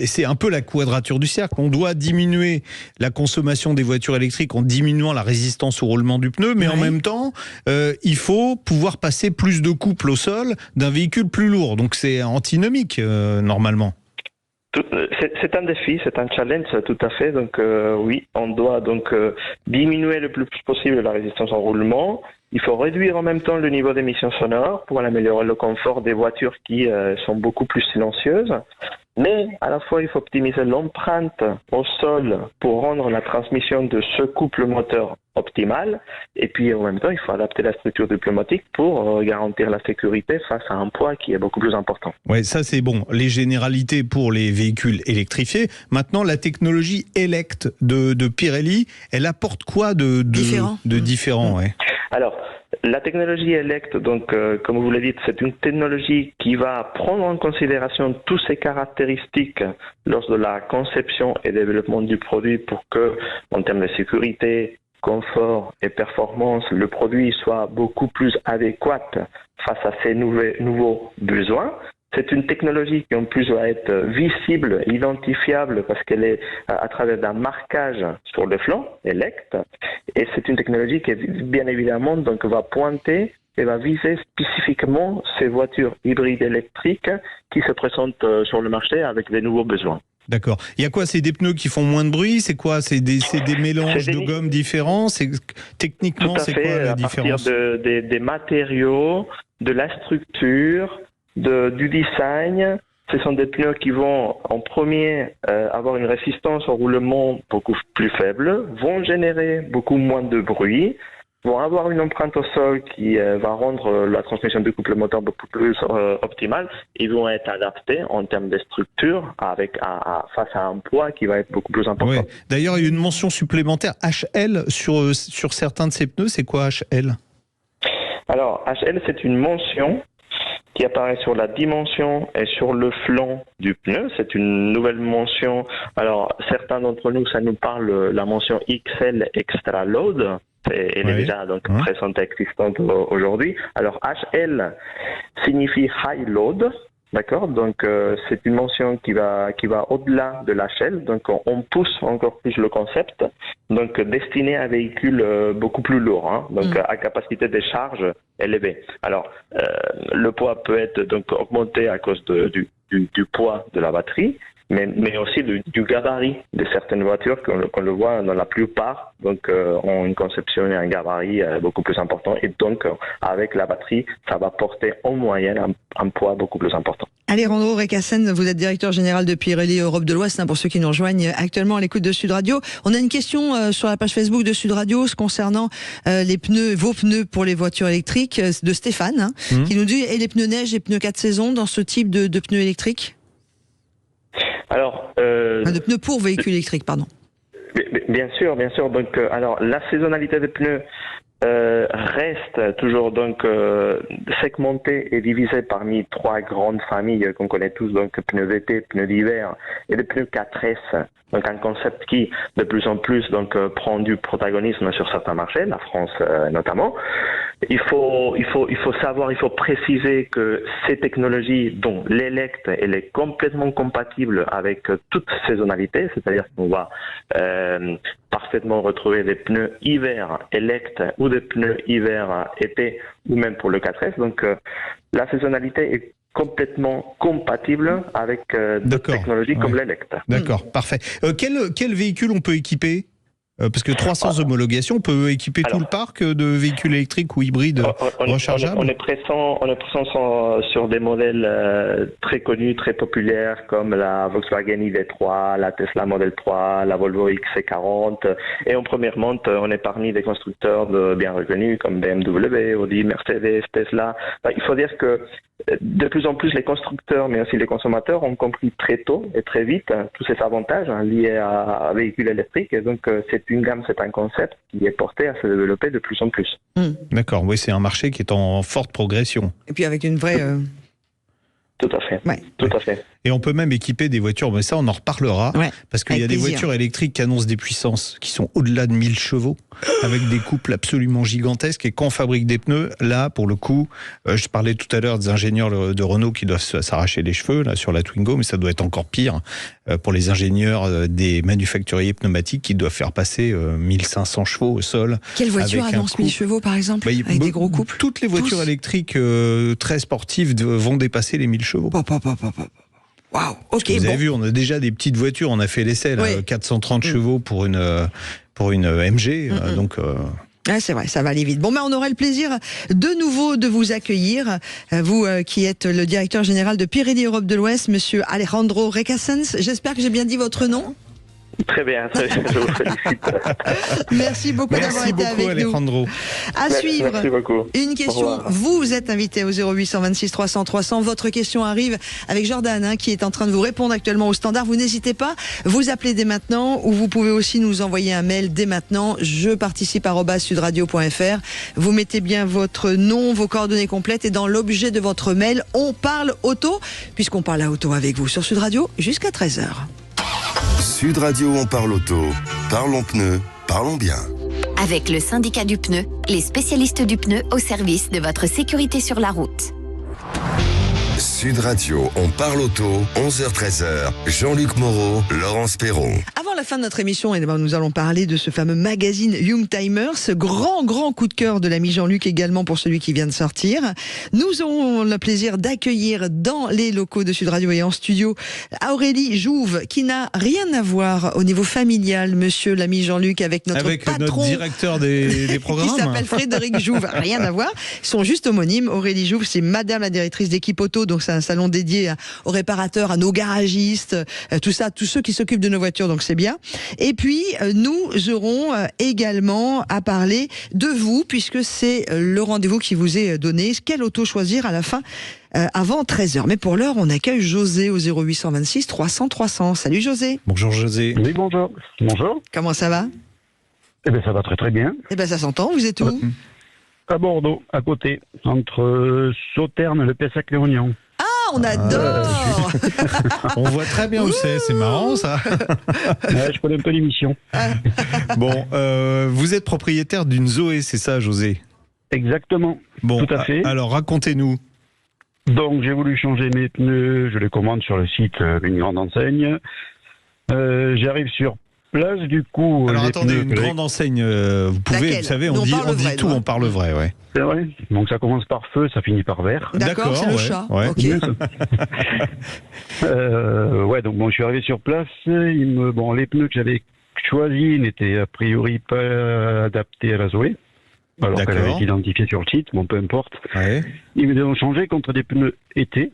C'est un peu la quadrature du cercle. On doit diminuer la consommation des voitures électriques en diminuant la résistance au roulement du pneu, mais en même temps, il faut pouvoir passer plus de couple au sol d'un véhicule plus lourd. Donc c'est antinomique normalement. C'est un défi, c'est un challenge tout à fait. Donc oui, on doit diminuer le plus possible la résistance au roulement. Il faut réduire en même temps le niveau d'émissions sonores pour améliorer le confort des voitures qui sont beaucoup plus silencieuses. Mais à la fois, il faut optimiser l'empreinte au sol pour rendre la transmission de ce couple moteur optimal. Et puis en même temps, il faut adapter la structure du pneumatique pour garantir la sécurité face à un poids qui est beaucoup plus important. Ouais, ça c'est bon. Les généralités pour les véhicules électrifiés. Maintenant, la technologie Elect de Pirelli, elle apporte quoi de différent ouais. Alors, la technologie Elect, comme vous l'avez dit, c'est une technologie qui va prendre en considération toutes ces caractéristiques lors de la conception et développement du produit pour que, en termes de sécurité, confort et performance, le produit soit beaucoup plus adéquat face à ces nouveaux besoins. C'est une technologie qui en plus va être visible, identifiable parce qu'elle est à travers d'un marquage sur le flanc, Elect. Et c'est une technologie qui bien évidemment va pointer et va viser spécifiquement ces voitures hybrides électriques qui se présentent sur le marché avec des nouveaux besoins. D'accord. Il y a quoi ? C'est des pneus qui font moins de bruit ? C'est quoi ? C'est des mélanges de gommes différents ? Techniquement, c'est quoi la différence ? À partir des matériaux, de la structure, du design, ce sont des pneus qui vont en premier avoir une résistance au roulement beaucoup plus faible, vont générer beaucoup moins de bruit, vont avoir une empreinte au sol qui va rendre la transmission du couple moteur beaucoup plus optimale. Ils vont être adaptés en termes de structure face à un poids qui va être beaucoup plus important. Oui. D'ailleurs, il y a une mention supplémentaire HL sur certains de ces pneus. C'est quoi HL ? Alors, HL, c'est une mention qui apparaît sur la dimension et sur le flanc du pneu. C'est une nouvelle mention. Alors, certains d'entre nous, ça nous parle la mention XL Extra Load. Elle est déjà donc présente et existante aujourd'hui. Alors, HL signifie High Load. D'accord, donc c'est une mention qui va au-delà de l'HL, donc on pousse encore plus le concept, donc destiné à un véhicule beaucoup plus lourd, donc à capacité de charge élevée. Alors le poids peut être donc augmenté à cause du poids de la batterie, mais aussi du gabarit de certaines voitures qu'on le voit dans la plupart, donc ont une conception et un gabarit beaucoup plus important, et donc avec la batterie, ça va porter en moyenne un poids beaucoup plus important. Alejandro Recassen, vous êtes directeur général de Pirelli Europe de l'Ouest, pour ceux qui nous rejoignent actuellement à l'écoute de Sud Radio. On a une question sur la page Facebook de Sud Radio concernant les pneus, vos pneus pour les voitures électriques, de Stéphane, qui nous dit, et les pneus neige et pneus 4 saisons dans ce type de pneus électriques ? Alors, de pneus pour véhicules électriques, pardon. Bien sûr. Donc, alors la saisonnalité des pneus reste toujours donc segmentée et divisée parmi 3 grandes familles qu'on connaît tous, donc pneus VT, pneus d'hiver et les pneus 4S. Donc un concept qui de plus en plus donc prend du protagonisme sur certains marchés, la France notamment. Il faut préciser que ces technologies, dont l'Elect, elle est complètement compatible avec toute saisonnalité, c'est-à-dire qu'on va parfaitement retrouver des pneus hiver Elect ou des pneus hiver été ou même pour le 4S. Donc la saisonnalité est complètement compatible avec d'autres technologies comme l'Elect. D'accord, parfait. Quel véhicule on peut équiper ? Parce que 300 homologations, on peut équiper tout le parc de véhicules électriques ou hybrides rechargeables. On est présent sur des modèles très connus, très populaires, comme la Volkswagen ID3, la Tesla Model 3, la Volvo XC40. Et en première monte, on est parmi des constructeurs bien reconnus comme BMW, Audi, Mercedes, Tesla. Il faut dire que de plus en plus, les constructeurs, mais aussi les consommateurs, ont compris très tôt et très vite tous ces avantages liés à véhicules électriques. Et donc, c'est une gamme, c'est un concept qui est porté à se développer de plus en plus. D'accord, oui, c'est un marché qui est en forte progression. Et puis avec une vraie... Tout à fait. Ouais. Tout à fait. Et on peut même équiper des voitures, mais ça on en reparlera, parce qu'il y a des plaisir. voitures électriques qui annoncent des puissances qui sont au-delà de 1000 chevaux, avec des couples absolument gigantesques, et quand on fabrique des pneus, là pour le coup, je parlais tout à l'heure des ingénieurs de Renault qui doivent s'arracher les cheveux là sur la Twingo, mais ça doit être encore pire pour les ingénieurs des manufacturiers pneumatiques qui doivent faire passer 1500 chevaux au sol. Quelle voiture annonce 1000 chevaux par exemple, avec des gros couples? Toutes les voitures électriques très sportives vont dépasser les 1000 chevaux. Waouh, ok. Vous avez vu, on a déjà des petites voitures, on a fait l'essai, là, 430 chevaux pour une MG, donc... c'est vrai, ça va aller vite. Bon, on aura le plaisir de nouveau de vous accueillir, vous qui êtes le directeur général de Pirelli Europe de l'Ouest, monsieur Alejandro Recassen. J'espère que j'ai bien dit votre nom. Très bien, je vous félicite. Merci beaucoup d'avoir été avec Alejandro. nous. À suivre, merci beaucoup. Une question, vous êtes invité au 0826 300 300, votre question arrive avec Jordan qui est en train de vous répondre actuellement au standard. Vous n'hésitez pas, vous appelez dès maintenant, ou vous pouvez aussi nous envoyer un mail dès maintenant, jeparticipe@sudradio.fr. Vous mettez bien votre nom, vos coordonnées complètes, et dans l'objet de votre mail, on parle auto, puisqu'on parle à auto avec vous sur Sud Radio jusqu'à 13h. Sud Radio, on parle auto. Parlons pneus, parlons bien. Avec le syndicat du pneu, les spécialistes du pneu au service de votre sécurité sur la route. Sud Radio, on parle auto, 11h-13h. Jean-Luc Moreau, Laurence Perron. Avant la fin de notre émission, nous allons parler de ce fameux magazine Youngtimers, ce grand coup de cœur de l'ami Jean-Luc, également pour celui qui vient de sortir. Nous aurons le plaisir d'accueillir dans les locaux de Sud Radio et en studio Aurélie Jouve, qui n'a rien à voir au niveau familial, monsieur l'ami Jean-Luc, avec notre patron, notre directeur des programmes, qui s'appelle Frédéric Jouve. Rien à voir. Ils sont juste homonymes. Aurélie Jouve, c'est madame la directrice d'équipe auto, donc ça c'est un salon dédié aux réparateurs, à nos garagistes, tout ça, tous ceux qui s'occupent de nos voitures, donc c'est bien. Et puis, nous aurons également à parler de vous, puisque c'est le rendez-vous qui vous est donné. Quelle auto choisir à la fin avant 13h. Mais pour l'heure, on accueille José au 0826 300 300. Salut José. Bonjour José. Oui, bonjour. Bonjour. Comment ça va? Eh bien, ça va très très bien. Eh bien, ça s'entend. Vous êtes où? À Bordeaux, à côté, entre Sauternes et le Pessac-Léognan. Ah, on adore. On voit très bien où c'est marrant ça. Ouais, je connais un peu l'émission. Bon, vous êtes propriétaire d'une Zoé, c'est ça José? Exactement, bon, tout à fait. Alors racontez-nous. Donc j'ai voulu changer mes pneus, je les commande sur le site d'une grande enseigne. J'arrive sur place, du coup... Alors attendez, une grande enseigne, vous pouvez, laquelle? vous savez, on dit tout, on parle vrai, ouais. C'est vrai. Donc ça commence par feu, ça finit par vert. D'accord, c'est le chat. Ouais. Ok. Ouais, donc bon, je suis arrivé sur place. Les pneus que j'avais choisis n'étaient a priori pas adaptés à la Zoé. Alors qu'elle avait été identifiée sur le site, bon, peu importe. Ouais. Ils me les ont changés contre des pneus été,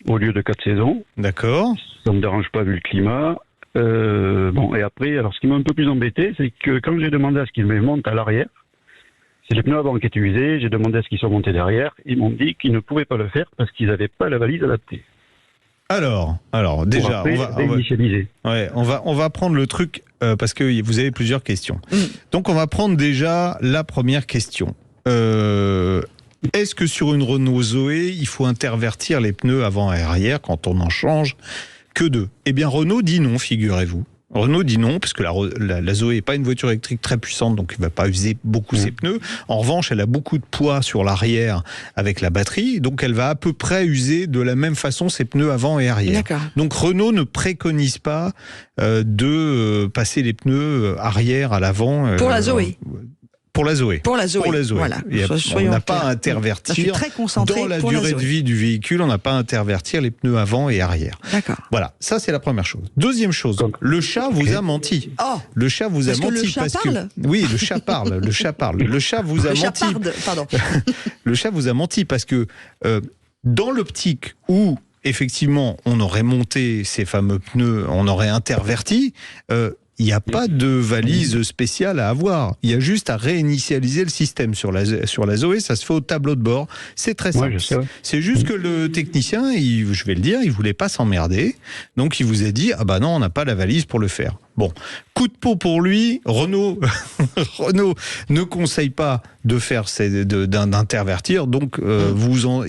au lieu de 4 saisons. D'accord. Ça ne me dérange pas vu le climat. Et après, alors ce qui m'a un peu plus embêté, c'est que quand j'ai demandé à ce qu'ils me montent à l'arrière, c'est les pneus avant qui étaient usés, j'ai demandé à ce qu'ils soient montés derrière, ils m'ont dit qu'ils ne pouvaient pas le faire parce qu'ils n'avaient pas la valise adaptée. Alors déjà, on va prendre le truc parce que vous avez plusieurs questions. Donc on va prendre déjà la première question. Est-ce que sur une Renault Zoé, il faut intervertir les pneus avant et arrière quand on en change que deux? Eh bien Renault dit non, figurez-vous. Renault dit non, parce que la Zoé n'est pas une voiture électrique très puissante, donc il ne va pas user beaucoup ses pneus. En revanche, elle a beaucoup de poids sur l'arrière avec la batterie, donc elle va à peu près user de la même façon ses pneus avant et arrière. Donc Renault ne préconise pas de passer les pneus arrière à l'avant. Pour la Zoé. Pour la Zoé. Voilà. On n'a pas à intervertir dans la durée de vie du véhicule, on n'a pas à intervertir les pneus avant et arrière. D'accord. Voilà, ça c'est la première chose. Deuxième chose, le chat vous a menti. Oh. Le chat vous a menti le chat parle. oui, le chat parle. Le chat parle. Le chat vous a menti. Pardon. Le chat vous a menti parce que dans l'optique où effectivement on aurait monté ces fameux pneus, on aurait interverti. Il n'y a pas de valise spéciale à avoir. Il y a juste à réinitialiser le système sur la Zoé. Ça se fait au tableau de bord. C'est très simple. C'est juste que le technicien, je vais le dire, il voulait pas s'emmerder. Donc il vous a dit, ah bah non, on n'a pas la valise pour le faire. Bon, coup de peau pour lui. Renault ne conseille pas de faire d'intervertir. Donc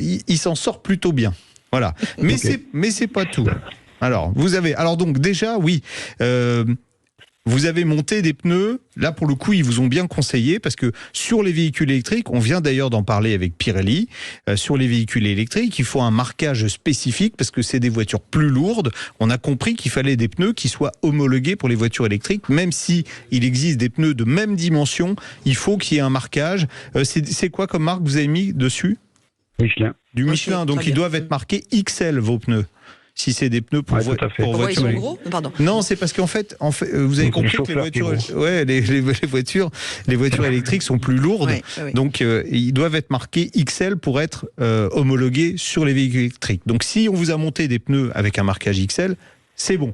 il s'en sort plutôt bien. Voilà. Mais c'est pas tout. Alors donc déjà oui. Vous avez monté des pneus, là pour le coup ils vous ont bien conseillé parce que sur les véhicules électriques, on vient d'ailleurs d'en parler avec Pirelli, sur les véhicules électriques il faut un marquage spécifique parce que c'est des voitures plus lourdes, on a compris qu'il fallait des pneus qui soient homologués pour les voitures électriques, même si il existe des pneus de même dimension, il faut qu'il y ait un marquage. C'est quoi comme marque vous avez mis dessus? Michelin. Du Michelin, donc ils doivent être marqués XL vos pneus. Si c'est des pneus pour voiture. Ils sont gros ? Pardon. Non, c'est parce qu'en fait, vous avez compris que les voitures électriques sont plus lourdes. Oui. Donc, ils doivent être marqués XL pour être homologués sur les véhicules électriques. Donc, si on vous a monté des pneus avec un marquage XL, c'est bon.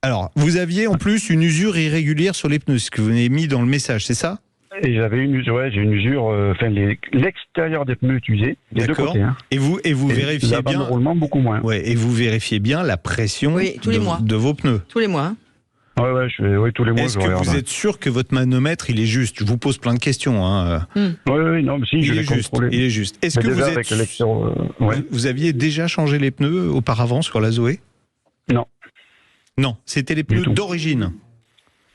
Alors, vous aviez en plus une usure irrégulière sur les pneus, ce que vous avez mis dans le message, c'est ça ? Et j'avais une usure, l'extérieur des pneus usés, des deux côtés. Hein. Et vous vérifiez bien. Le roulement beaucoup moins. Ouais, et vous vérifiez bien la pression de vos pneus. Tous les mois. Hein. Ouais, tous les mois. Est-ce que vous êtes sûr que votre manomètre il est juste? Je vous pose plein de questions. Hein. Oui, non, mais si, je l'ai contrôlé. Il est juste. Est-ce que vous aviez déjà changé les pneus auparavant sur la Zoé? Non. Non, c'était les pneus d'origine.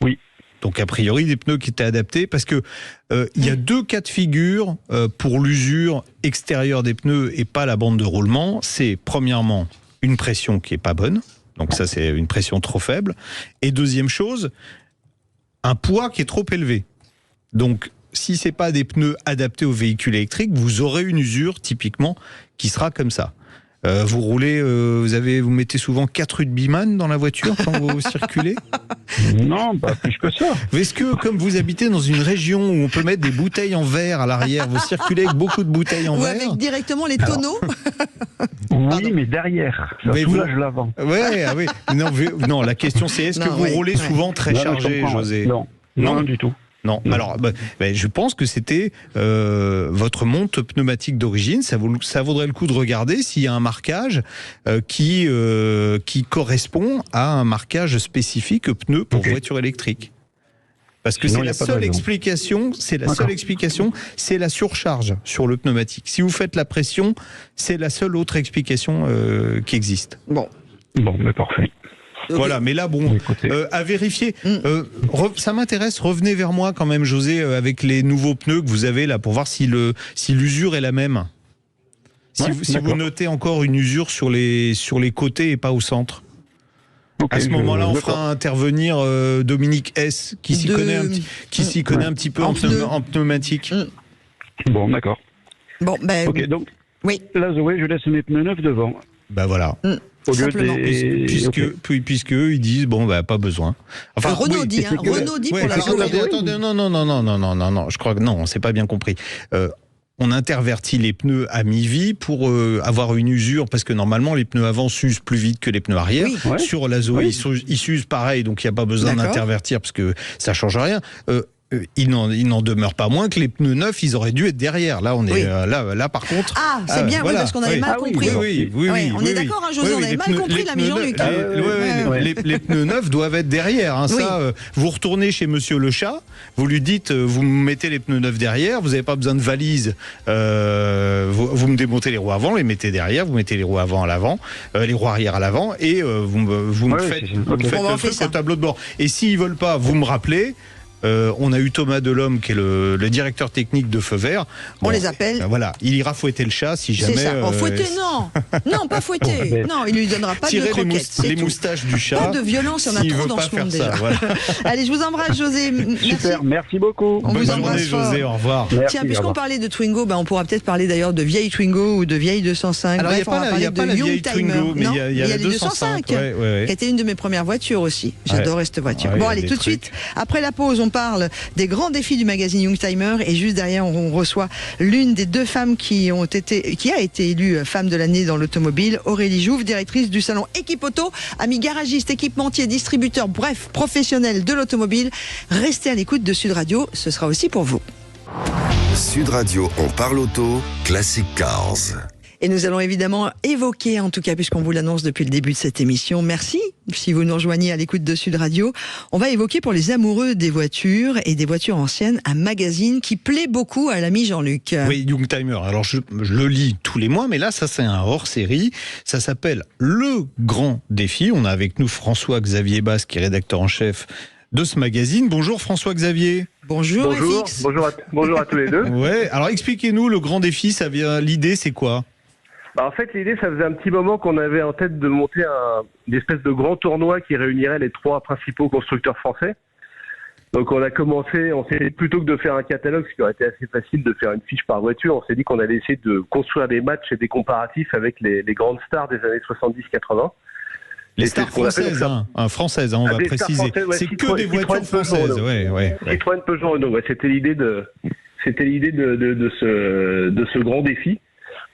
Oui. Donc a priori des pneus qui étaient adaptés parce que il y a deux cas de figure pour l'usure extérieure des pneus et pas la bande de roulement. C'est premièrement une pression qui est pas bonne, donc ça c'est une pression trop faible. Et deuxième chose, un poids qui est trop élevé. Donc si c'est pas des pneus adaptés aux véhicules électriques, vous aurez une usure typiquement qui sera comme ça. Vous roulez, vous mettez souvent 4 rugbyman dans la voiture quand vous circulez? Non, pas plus que ça. Est-ce que, comme vous habitez dans une région où on peut mettre des bouteilles en verre à l'arrière, vous circulez avec beaucoup de bouteilles en Ou verre? avec directement les tonneaux? Oui, mais derrière. Ça soulage l'avant. Ouais, ah oui. Non, la question c'est est-ce que vous roulez souvent très chargé, José? Non, du tout. Non. Alors, je pense que c'était votre monte pneumatique d'origine. Ça vaudrait le coup de regarder s'il y a un marquage qui correspond à un marquage spécifique pneu pour voiture électrique. Parce que c'est la seule explication, c'est la surcharge sur le pneumatique. Si vous faites la pression, c'est la seule autre explication qui existe. Bon, mais parfait. Voilà, mais là, à vérifier. Ça m'intéresse, revenez vers moi quand même, José, avec les nouveaux pneus que vous avez là, pour voir si l'usure est la même. Si vous notez encore une usure sur les côtés et pas au centre. À ce moment-là, on fera intervenir Dominique S, qui s'y connaît un petit peu en pneumatique. Bon, d'accord. Bon, ok, donc, là, Zoé, je laisse mes pneus neufs devant. Voilà. Au lieu puisque eux, ils disent pas besoin. Enfin, Renault dit pour la attendez, non, je crois que non, on s'est pas bien compris. On intervertit les pneus à mi-vie pour avoir une usure, parce que normalement les pneus avant s'usent plus vite que les pneus arrière. Oui. Sur la Zoé, ils s'usent pareil, donc il n'y a pas besoin d'intervertir parce que ça change rien. Il n'en demeure pas moins que les pneus neufs, ils auraient dû être derrière. Là, on est là par contre. Ah, c'est bien, parce qu'on avait mal compris. On est d'accord, José, on avait mal compris l'ami Jean-Luc. Les pneus neufs doivent être derrière. Ça, vous retournez chez Monsieur le Chat, vous lui dites, vous mettez les pneus neufs derrière, vous n'avez pas besoin de valise. Vous me démontez les roues avant, les mettez derrière, vous mettez les roues avant à l'avant, les roues arrière à l'avant, et vous me faites le truc au tableau de bord. Et s'ils veulent pas, vous me rappelez. On a eu Thomas Delhomme qui est le directeur technique de Feu Vert. On les appelle. Voilà, il ira fouetter le chat si jamais. C'est ça. Fouetter, non, pas fouetter. Non, il lui donnera pas de croquettes. Les moustaches du chat. Pas de violence, on a trop dans ce monde déjà. Voilà. Allez, je vous embrasse, José. Super, merci beaucoup. Bonne journée, José. Au revoir. Tiens, puisqu'on parlait de Twingo, on pourra peut-être parler d'ailleurs de vieille Twingo ou de vieille 205. Alors, il n'y a pas la vieille Twingo, mais il y a la 205 qui était une de mes premières voitures aussi. J'adorais cette voiture. Bon, allez, tout de suite, après la pause, on parle des grands défis du magazine Youngtimer, et juste derrière on reçoit l'une des deux femmes qui a été élue femme de l'année dans l'automobile, Aurélie Jouve, directrice du salon Équipe Auto. Amis garagistes, équipementiers, distributeurs, bref, professionnels de l'automobile, restez à l'écoute de Sud Radio, ce sera aussi pour vous. Sud Radio, on parle auto, Classic Cars. Et nous allons évidemment évoquer, en tout cas puisqu'on vous l'annonce depuis le début de cette émission, merci si vous nous rejoignez à l'écoute de Sud Radio, on va évoquer pour les amoureux des voitures et des voitures anciennes un magazine qui plaît beaucoup à l'ami Jean-Luc. Oui, Youngtimer. Alors je le lis tous les mois, mais là ça c'est un hors-série. Ça s'appelle Le Grand Défi. On a avec nous François-Xavier Basse qui est rédacteur en chef de ce magazine. Bonjour François-Xavier. Bonjour FX. Bonjour à tous les deux. Ouais. Alors expliquez-nous Le Grand Défi. L'idée c'est quoi ? En fait, l'idée, ça faisait un petit moment qu'on avait en tête de monter une espèce de grand tournoi qui réunirait les 3 principaux constructeurs français. Donc on s'est dit, plutôt que de faire un catalogue, ce qui aurait été assez facile de faire une fiche par voiture, on s'est dit qu'on allait essayer de construire des matchs et des comparatifs avec les grandes stars des années 70-80. Les stars françaises, on va préciser. C'est que des voitures françaises. Citroën, Peugeot, Renault. C'était l'idée de ce grand défi.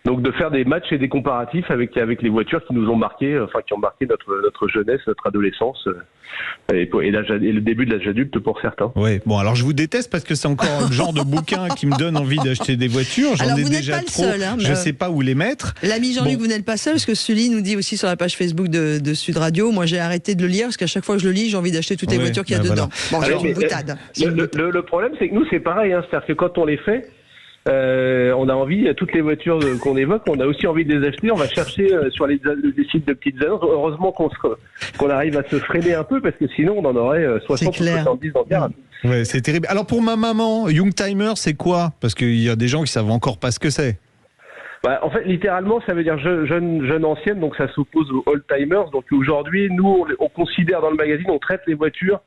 Donc de faire des matchs et des comparatifs avec les voitures qui nous ont marqué, qui ont marqué notre jeunesse, notre adolescence et le début de l'âge adulte pour certains. Oui, bon alors je vous déteste parce que c'est encore le genre de bouquin qui me donne envie d'acheter des voitures. J'en ai déjà trop. Seul, je ne sais pas où les mettre. L'ami Jean-Luc, vous n'êtes pas seul parce que Sully nous dit aussi sur la page Facebook de Sud Radio. Moi j'ai arrêté de le lire parce qu'à chaque fois que je le lis, j'ai envie d'acheter toutes les voitures qu'il y a dedans. Bon, c'est une boutade. Le problème c'est que nous c'est pareil, c'est-à-dire que quand on les fait. On a envie, toutes les voitures qu'on évoque, on a aussi envie de les acheter. On va chercher sur les sites de petites annonces. Heureusement qu'on arrive à se freiner un peu parce que sinon on en aurait 60 ou 70 dans le garage. Ouais, c'est terrible. Alors pour ma maman, Youngtimer, c'est quoi ? Parce qu'il y a des gens qui savent encore pas ce que c'est. En fait, littéralement, ça veut dire jeune ancienne, donc ça s'oppose aux old-timers. Donc aujourd'hui, nous, on considère dans le magazine, on traite les voitures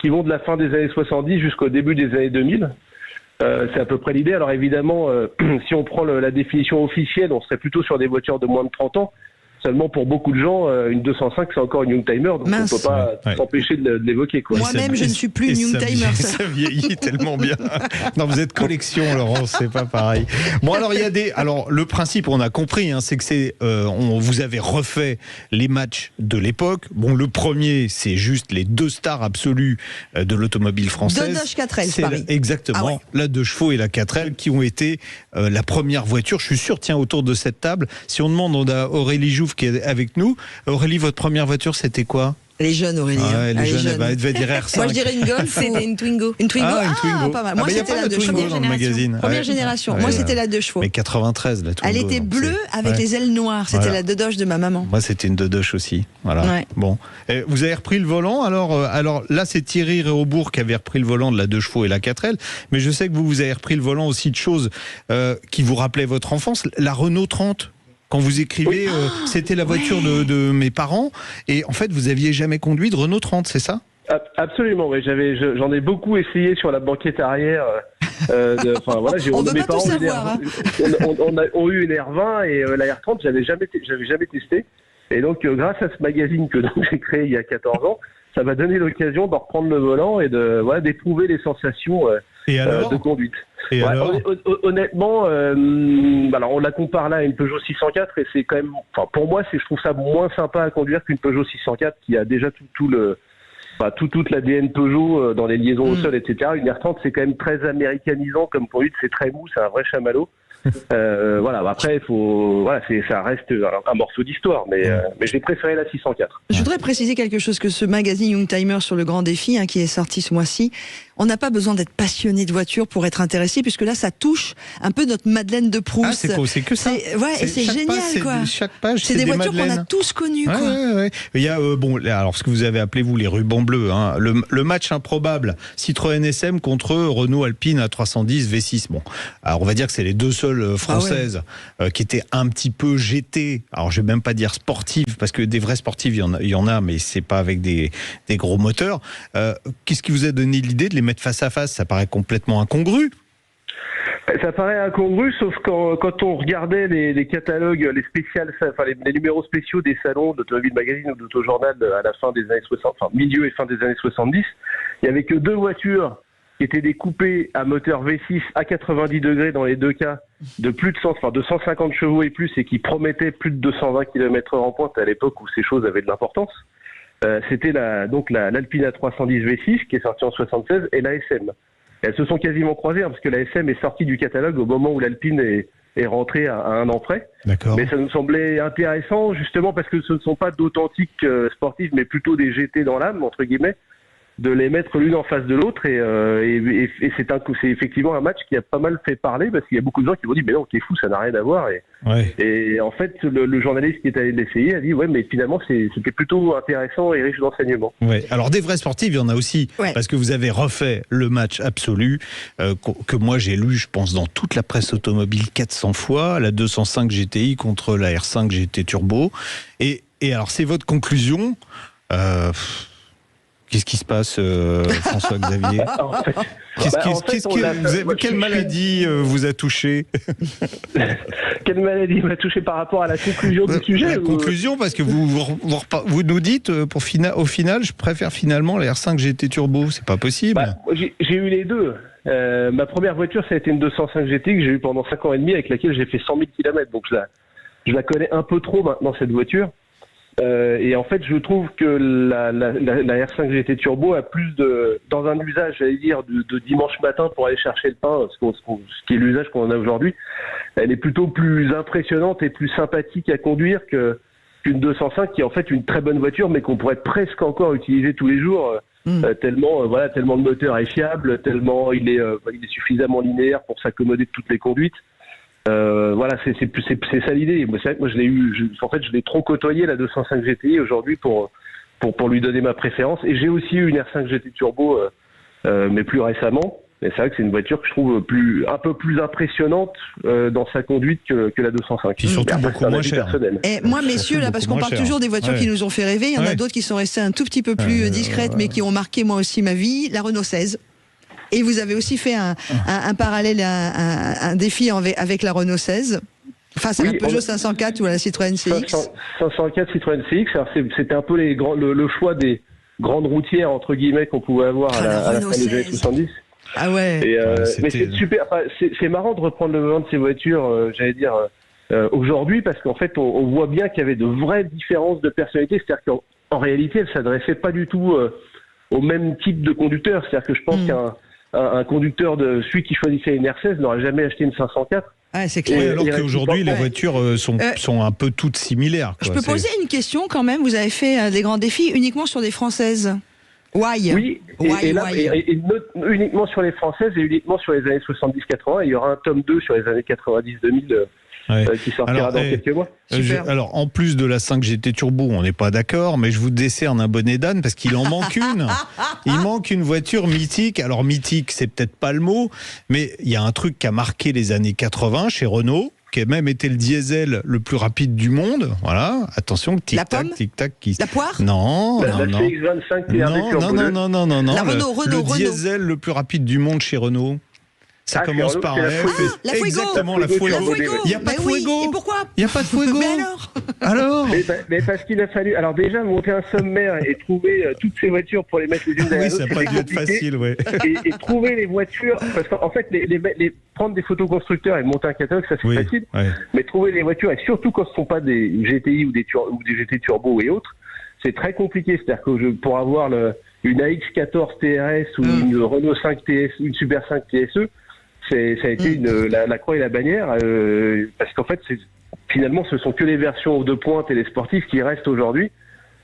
qui vont de la fin des années 70 jusqu'au début des années 2000. C'est à peu près l'idée. Alors évidemment, si on prend la définition officielle, on serait plutôt sur des voitures de moins de 30 ans. Seulement, pour beaucoup de gens, une 205, c'est encore une Youngtimer, donc Mince. on ne peut pas s'empêcher de l'évoquer, quoi. Moi-même, je ne suis plus une Youngtimer. Ça vieillit tellement bien. Non, vous êtes collection, Laurent, c'est pas pareil. Bon, alors, alors, le principe, on a compris, hein, c'est que vous avez refait les matchs de l'époque. Bon, le premier, c'est juste les 2 stars absolues de l'automobile française. Dodge 4L, Paris. Exactement. Ah ouais. La 2 chevaux et la 4L qui ont été la première voiture. Je suis sûr, tiens, autour de cette table, si on demande, on a Aurélie Jouve qui est avec nous. Aurélie, votre première voiture, c'était quoi ? Elle est jeune, Aurélie. Elle est jeune, elle devait dire R5. Moi, je dirais une Golf. C'était une Twingo. Une Twingo. Une Twingo. Pas mal. Moi, c'était la 2 chevaux. Dans le magazine. Première génération. Moi, c'était la 2 chevaux. Mais 93, la Twingo. Elle était bleue avec les ailes noires. C'était la Dodge de ma maman. Moi, c'était une Dodge aussi. Voilà. Ouais. Bon. Vous avez repris le volant. Alors là, c'est Thierry Réaubourg qui avait repris le volant de la 2 chevaux et la 4L. Mais je sais que vous avez repris le volant aussi de choses qui vous rappelaient votre enfance. La Renault 30. Quand vous écrivez, c'était la voiture de mes parents, et en fait, vous aviez jamais conduit de Renault 30, c'est ça ? Absolument, oui. J'en ai beaucoup essayé sur la banquette arrière. On veut pas tout savoir. On a eu une R20 et la R30, j'avais jamais testé. Et donc, grâce à ce magazine que j'ai créé il y a 14 ans, ça m'a donné l'occasion de reprendre le volant et d'éprouver les sensations de conduite. Honnêtement, alors on la compare là à une Peugeot 604 et c'est quand même, pour moi, je trouve ça moins sympa à conduire qu'une Peugeot 604 qui a déjà toute l'ADN Peugeot dans les liaisons au sol, etc. Une R30, c'est quand même très américanisant comme conduite, c'est très mou, c'est un vrai chamallow. Après, ça reste un morceau d'histoire, mais j'ai préféré la 604. Je voudrais préciser quelque chose, que ce magazine Youngtimer sur le Grand Défi, qui est sorti ce mois-ci, on n'a pas besoin d'être passionné de voiture pour être intéressé, puisque là, ça touche un peu notre Madeleine de Proust. C'est que ça. C'est génial, quoi. Chaque page, c'est des voitures qu'on a tous connues, quoi. Ouais. Il y a, alors ce que vous avez appelé, vous, les rubans bleus, hein, le match improbable, Citroën SM contre Renault Alpine A310 V6. Bon, alors on va dire que c'est les deux seules françaises qui étaient un petit peu GT. Alors je vais même pas dire sportives, parce que des vraies sportives, il y en a, mais c'est pas avec des gros moteurs. Qu'est-ce qui vous a donné l'idée de les mettre face à face? Ça paraît complètement incongru. Ça paraît incongru, sauf quand on regardait les catalogues, les spéciales, les numéros spéciaux des salons d'Automobile Magazine ou d'Autojournal à la fin des années 60, milieu et fin des années 70, il n'y avait que deux voitures qui étaient des coupés à moteur V6 à 90 degrés dans les deux cas, de plus de 150 chevaux et plus, et qui promettaient plus de 220 km/h en pointe à l'époque où ces choses avaient de l'importance. C'était l'Alpine A310 V6 qui est sortie en 76 et la SM. Elles se sont quasiment croisées, parce que la SM est sortie du catalogue au moment où l'Alpine est rentrée à un an près. D'accord. Mais ça nous semblait intéressant, justement, parce que ce ne sont pas d'authentiques sportifs, mais plutôt des GT dans l'âme, entre guillemets, de les mettre l'une en face de l'autre. Et c'est effectivement un match qui a pas mal fait parler, parce qu'il y a beaucoup de gens qui vont dire « Mais non, t'es fou, ça n'a rien à voir ». Et en fait, le journaliste qui est allé l'essayer a dit « Ouais, mais finalement, c'était plutôt intéressant et riche d'enseignements ». Ouais. Alors, des vrais sportifs, il y en a aussi, parce que vous avez refait le match absolu, que moi j'ai lu, je pense, dans toute la presse automobile 400 fois, la 205 GTI contre la R5 GT Turbo. Et alors, c'est votre conclusion. Qu'est-ce qui se passe, François-Xavier? Quelle maladie vous a touché? Quelle maladie m'a touché par rapport à la conclusion du sujet? La conclusion, parce que vous nous dites, au final, je préfère finalement la R5 GT Turbo. C'est pas possible. J'ai eu les deux. Ma première voiture, ça a été une 205 GT que j'ai eue pendant 5 ans et demi, avec laquelle j'ai fait 100 000 km. Donc je la connais un peu trop maintenant, cette voiture. Et en fait, je trouve que la R5 GT Turbo a plus dans un usage, j'allais dire, de dimanche matin pour aller chercher le pain, ce qui est l'usage qu'on a aujourd'hui, elle est plutôt plus impressionnante et plus sympathique à conduire qu'une 205, qui est en fait une très bonne voiture, mais qu'on pourrait presque encore utiliser tous les jours, tellement le moteur est fiable, tellement il est suffisamment linéaire pour s'accommoder de toutes les conduites. C'est ça l'idée. C'est vrai que moi je l'ai trop côtoyé, la 205 GTI aujourd'hui pour lui donner ma préférence. Et j'ai aussi eu une R5 GT Turbo, mais plus récemment. Et c'est vrai que c'est une voiture que je trouve un peu plus impressionnante dans sa conduite que la 205. Qui est surtout beaucoup moins cher. Et moi, messieurs, là, parce qu'on parle toujours des voitures qui nous ont fait rêver, il y en a d'autres qui sont restées un tout petit peu plus discrètes, mais qui ont marqué moi aussi ma vie. La Renault 16. Et vous avez aussi fait un parallèle, un défi avec la Renault 16. Face à la Peugeot 504 ou à la Citroën CX. 504 Citroën CX, alors c'était un peu le choix des grandes routières entre guillemets qu'on pouvait avoir à la fin des années 70. Ah ouais. Mais c'est super. Enfin, c'est marrant de reprendre le moment de ces voitures, j'allais dire aujourd'hui, parce qu'en fait on voit bien qu'il y avait de vraies différences de personnalité. C'est-à-dire qu'en réalité, elles s'adressaient pas du tout au même type de conducteur. C'est-à-dire que je pense qu'un conducteur de celui qui choisissait une R16 n'aurait jamais acheté une 504. Ouais, c'est clair. Oui, alors qu'aujourd'hui, les voitures sont un peu toutes similaires. Quoi. Je peux poser une question quand même. Vous avez fait des grands défis uniquement sur des Françaises. Why? Oui, et uniquement sur les Françaises et uniquement sur les années 70-80. Il y aura un tome 2 sur les années 90-2000 qui sortira dans quelques mois. Alors, en plus de la 5 GT Turbo, on n'est pas d'accord, mais je vous décerne un bonnet d'âne parce qu'il en manque une. Il manque une voiture mythique. Alors, mythique, c'est peut-être pas le mot, mais il y a un truc qui a marqué les années 80 chez Renault, qui a même été le diesel le plus rapide du monde. Voilà, attention, tic-tac, tic-tac. La poire? Non, la CX-25 TRD Turbo. Non. La Renault, le diesel le plus rapide du monde chez Renault. Ça commence par F. La Fuego. Exactement, la Fuego. Il n'y a pas de Fuego. Et pourquoi? Il n'y a pas de Fuego. Mais alors mais parce qu'il a fallu, alors déjà monter un sommaire et trouver toutes ces voitures pour les mettre les unes derrière les autres. Oui, ça n'a pas dû être facile, ouais. Et trouver les voitures, parce qu'en fait, prendre des photos constructeurs et monter un catalogue, ça c'est facile. Ouais. Mais trouver les voitures, et surtout quand ce ne sont pas des GTI ou des GT Turbo et autres, c'est très compliqué. C'est-à-dire que pour avoir une AX14 TRS ou une Renault 5 TS, une Super 5 TSE, ça a été la croix et la bannière, parce qu'en fait, finalement, ce sont que les versions de pointe et les sportifs qui restent aujourd'hui.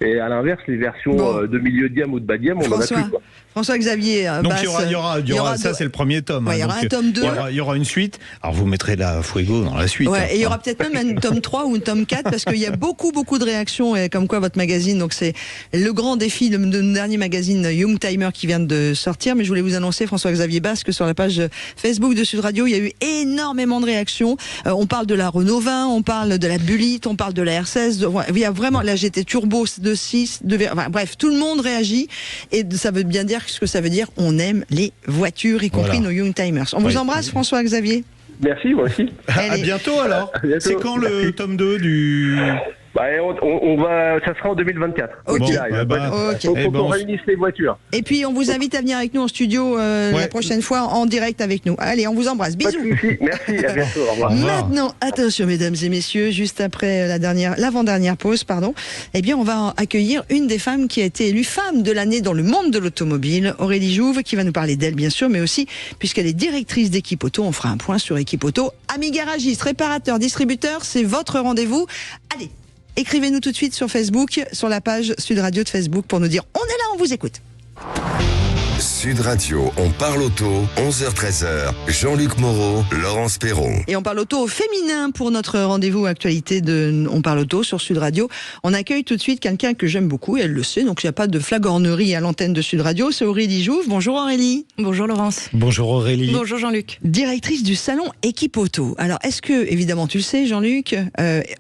Et à l'inverse, les versions de milieu de gamme ou de bas de gamme, on en a plus. Quoi. François-Xavier. Donc il y aura ça, c'est le premier tome. Ouais, il y aura un tome 2. Il y aura une suite. Alors vous mettrez la Fuego dans la suite. Ouais, et il y aura peut-être même un tome 3 ou un tome 4 parce qu'il y a beaucoup de réactions comme quoi votre magazine. Donc c'est le grand défi de notre dernier magazine Youngtimer qui vient de sortir. Mais je voulais vous annoncer, François-Xavier Basse, que sur la page Facebook de Sud Radio, il y a eu énormément de réactions. On parle de la Renault 20, on parle de la Bullitt, on parle de la R16. Il y a vraiment la GT Turbo de 6, bref, tout le monde réagit et ça veut bien dire ce que ça veut dire. On aime les voitures, y compris nos Youngtimers. On vous embrasse, François-Xavier. Merci, moi aussi. À bientôt alors. C'est quand le tome 2 du... ça sera en 2024. Ok. Faut qu'on réunisse les voitures. Et puis on vous invite à venir avec nous en studio la prochaine fois en direct avec nous. Allez, on vous embrasse. Bisous. Merci, à bientôt. Au revoir. Maintenant, attention mesdames et messieurs, juste après l'avant-dernière pause, eh bien on va accueillir une des femmes qui a été élue femme de l'année dans le monde de l'automobile, Aurélie Jouve, qui va nous parler d'elle bien sûr, mais aussi puisqu'elle est directrice d'Équipe Auto, on fera un point sur Équipe Auto. Amis garagistes, réparateurs, distributeurs, c'est votre rendez-vous. Allez, écrivez-nous tout de suite sur Facebook, sur la page Sud Radio de Facebook pour nous dire on est là, on vous écoute. Sud Radio, on parle auto, 11h-13h. Jean-Luc Moreau, Laurence Perron. Et on parle auto au féminin pour notre rendez-vous actualité de On parle auto sur Sud Radio. On accueille tout de suite quelqu'un que j'aime beaucoup, et elle le sait, donc il n'y a pas de flagornerie à l'antenne de Sud Radio, c'est Aurélie Jouve. Bonjour Aurélie. Bonjour Laurence. Bonjour Aurélie. Bonjour Jean-Luc. Directrice du salon Équipe Auto. Alors est-ce que, évidemment tu le sais Jean-Luc,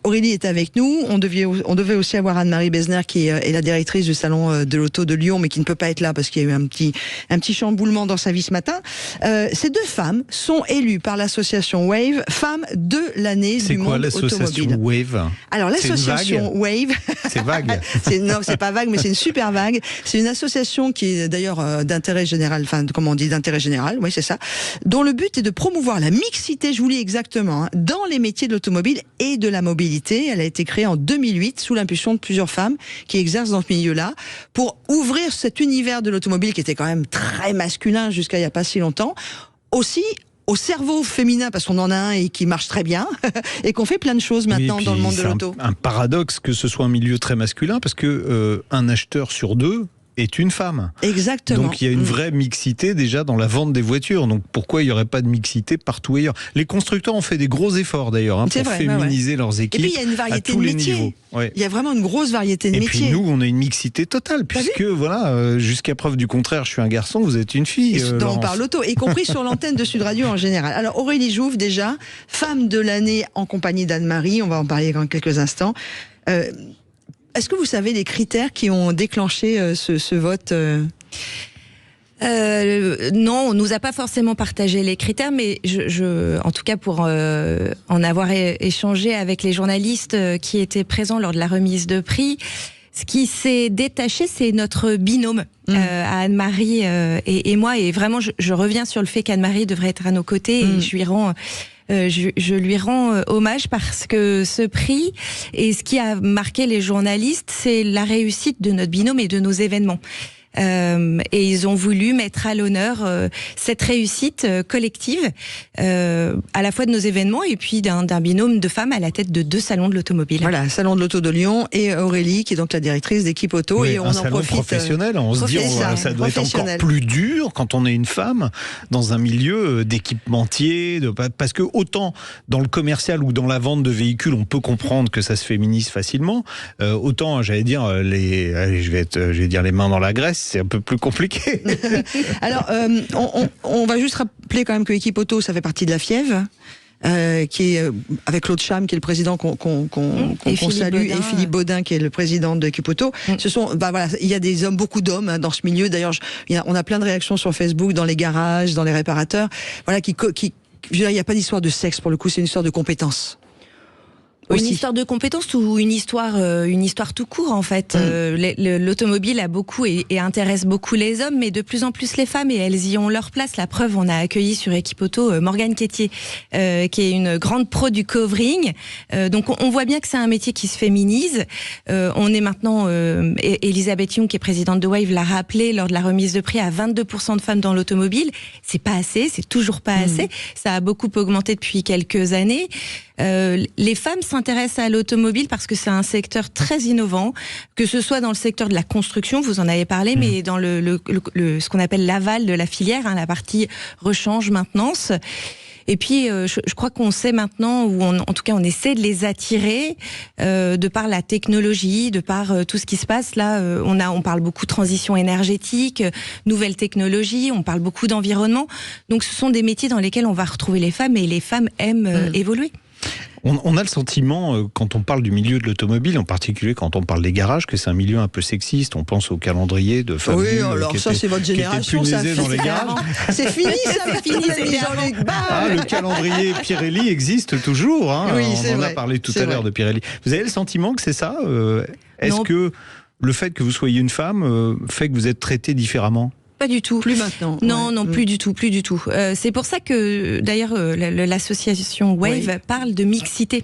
Aurélie est avec nous, on devait aussi avoir Anne-Marie Besner qui est la directrice du salon de l'auto de Lyon, mais qui ne peut pas être là parce qu'il y a eu un petit chamboulement dans sa vie ce matin. Ces deux femmes sont élues par l'association Wave femmes de l'année du monde automobile. C'est quoi l'association Wave? Alors l'association Wave, c'est vague. Non, c'est pas vague, mais c'est une super vague. C'est une association qui est d'ailleurs d'intérêt général, d'intérêt général, oui c'est ça, dont le but est de promouvoir la mixité, je vous lis exactement, dans les métiers de l'automobile et de la mobilité. Elle a été créée en 2008 sous l'impulsion de plusieurs femmes qui exercent dans ce milieu-là pour ouvrir cet univers de l'automobile qui était quand même très masculin jusqu'à il n'y a pas si longtemps, aussi au cerveau féminin, parce qu'on en a un et qui marche très bien, et qu'on fait plein de choses maintenant dans le monde de l'auto. Un paradoxe que ce soit un milieu très masculin, parce que un acheteur sur deux est une femme. Exactement. Donc il y a une vraie mixité déjà dans la vente des voitures. Donc pourquoi il n'y aurait pas de mixité partout ailleurs? Les constructeurs ont fait des gros efforts d'ailleurs pour féminiser leurs équipes. Et puis il y a une variété de métiers. Ouais. Il y a vraiment une grosse variété de métiers. Et puis nous, on a une mixité totale, puisque jusqu'à preuve du contraire, je suis un garçon, vous êtes une fille. On parle auto, y compris sur l'antenne de Sud Radio en général. Alors Aurélie Jouve déjà, femme de l'année en compagnie d'Anne-Marie, on va en parler dans quelques instants. Est-ce que vous savez les critères qui ont déclenché ce vote Non, on nous a pas forcément partagé les critères, mais en tout cas pour en avoir échangé avec les journalistes qui étaient présents lors de la remise de prix, ce qui s'est détaché, c'est notre binôme, à Anne-Marie et moi. Et vraiment, je reviens sur le fait qu'Anne-Marie devrait être à nos côtés et je lui rends hommage parce que ce prix et ce qui a marqué les journalistes, c'est la réussite de notre binôme et de nos événements. Et ils ont voulu mettre à l'honneur cette réussite collective, à la fois de nos événements et puis d'un binôme de femmes à la tête de 2 salons de l'automobile. Voilà, salon de l'auto de Lyon et Aurélie qui est donc la directrice d'Équipe Auto. Oui, et on un en salon profite, professionnel. On se dit ça doit être encore plus dur quand on est une femme dans un milieu d'équipementier, parce que autant dans le commercial ou dans la vente de véhicules, on peut comprendre que ça se féminise facilement, autant j'allais dire je vais dire les mains dans la graisse. C'est un peu plus compliqué. Alors, on va juste rappeler quand même que Équipe Auto, ça fait partie de la FIEV. Qui est avec Claude Cham, qui est le président qu'on salue, et Philippe Baudin, qui est le président de Équipe Auto. Ce sont, voilà, il y a des hommes, beaucoup d'hommes dans ce milieu. D'ailleurs, on a plein de réactions sur Facebook, dans les garages, dans les réparateurs. Voilà, je veux dire, il n'y a pas d'histoire de sexe pour le coup, c'est une histoire de compétence. Une histoire de compétences ou une histoire tout court en fait. L'automobile a beaucoup et intéresse beaucoup les hommes, mais de plus en plus les femmes, et elles y ont leur place. La preuve, on a accueilli sur Équipe Auto Morgane Quétier, qui est une grande pro du covering. Donc on voit bien que c'est un métier qui se féminise. On est maintenant, Elisabeth Young, qui est présidente de Wave, l'a rappelé lors de la remise de prix, à 22% de femmes dans l'automobile. C'est pas assez, c'est toujours pas assez. Ça a beaucoup augmenté depuis quelques années. Les femmes s'intéressent à l'automobile parce que c'est un secteur très innovant, que ce soit dans le secteur de la construction, vous en avez parlé, mais dans ce qu'on appelle l'aval de la filière, la partie rechange, maintenance. Et puis, je crois qu'on sait maintenant, ou en tout cas on essaie de les attirer, de par la technologie, de par tout ce qui se passe. Là, on parle beaucoup de transition énergétique, nouvelles technologies, on parle beaucoup d'environnement. Donc ce sont des métiers dans lesquels on va retrouver les femmes, et les femmes aiment évoluer. On a le sentiment, quand on parle du milieu de l'automobile, en particulier quand on parle des garages, que c'est un milieu un peu sexiste. On pense au calendrier de famille. Oui, alors ça, c'est votre génération. Ça, dans les garages. C'est fini, ça, c'est fini, Jean-Luc. Le calendrier Pirelli existe toujours. Oui, on en a parlé tout à l'heure de Pirelli. Vous avez le sentiment que c'est ça ? Est-ce que le fait que vous soyez une femme fait que vous êtes traitée différemment ? Pas du tout. Plus maintenant. Non, plus du tout. C'est pour ça que, d'ailleurs, l'association Wave parle de mixité.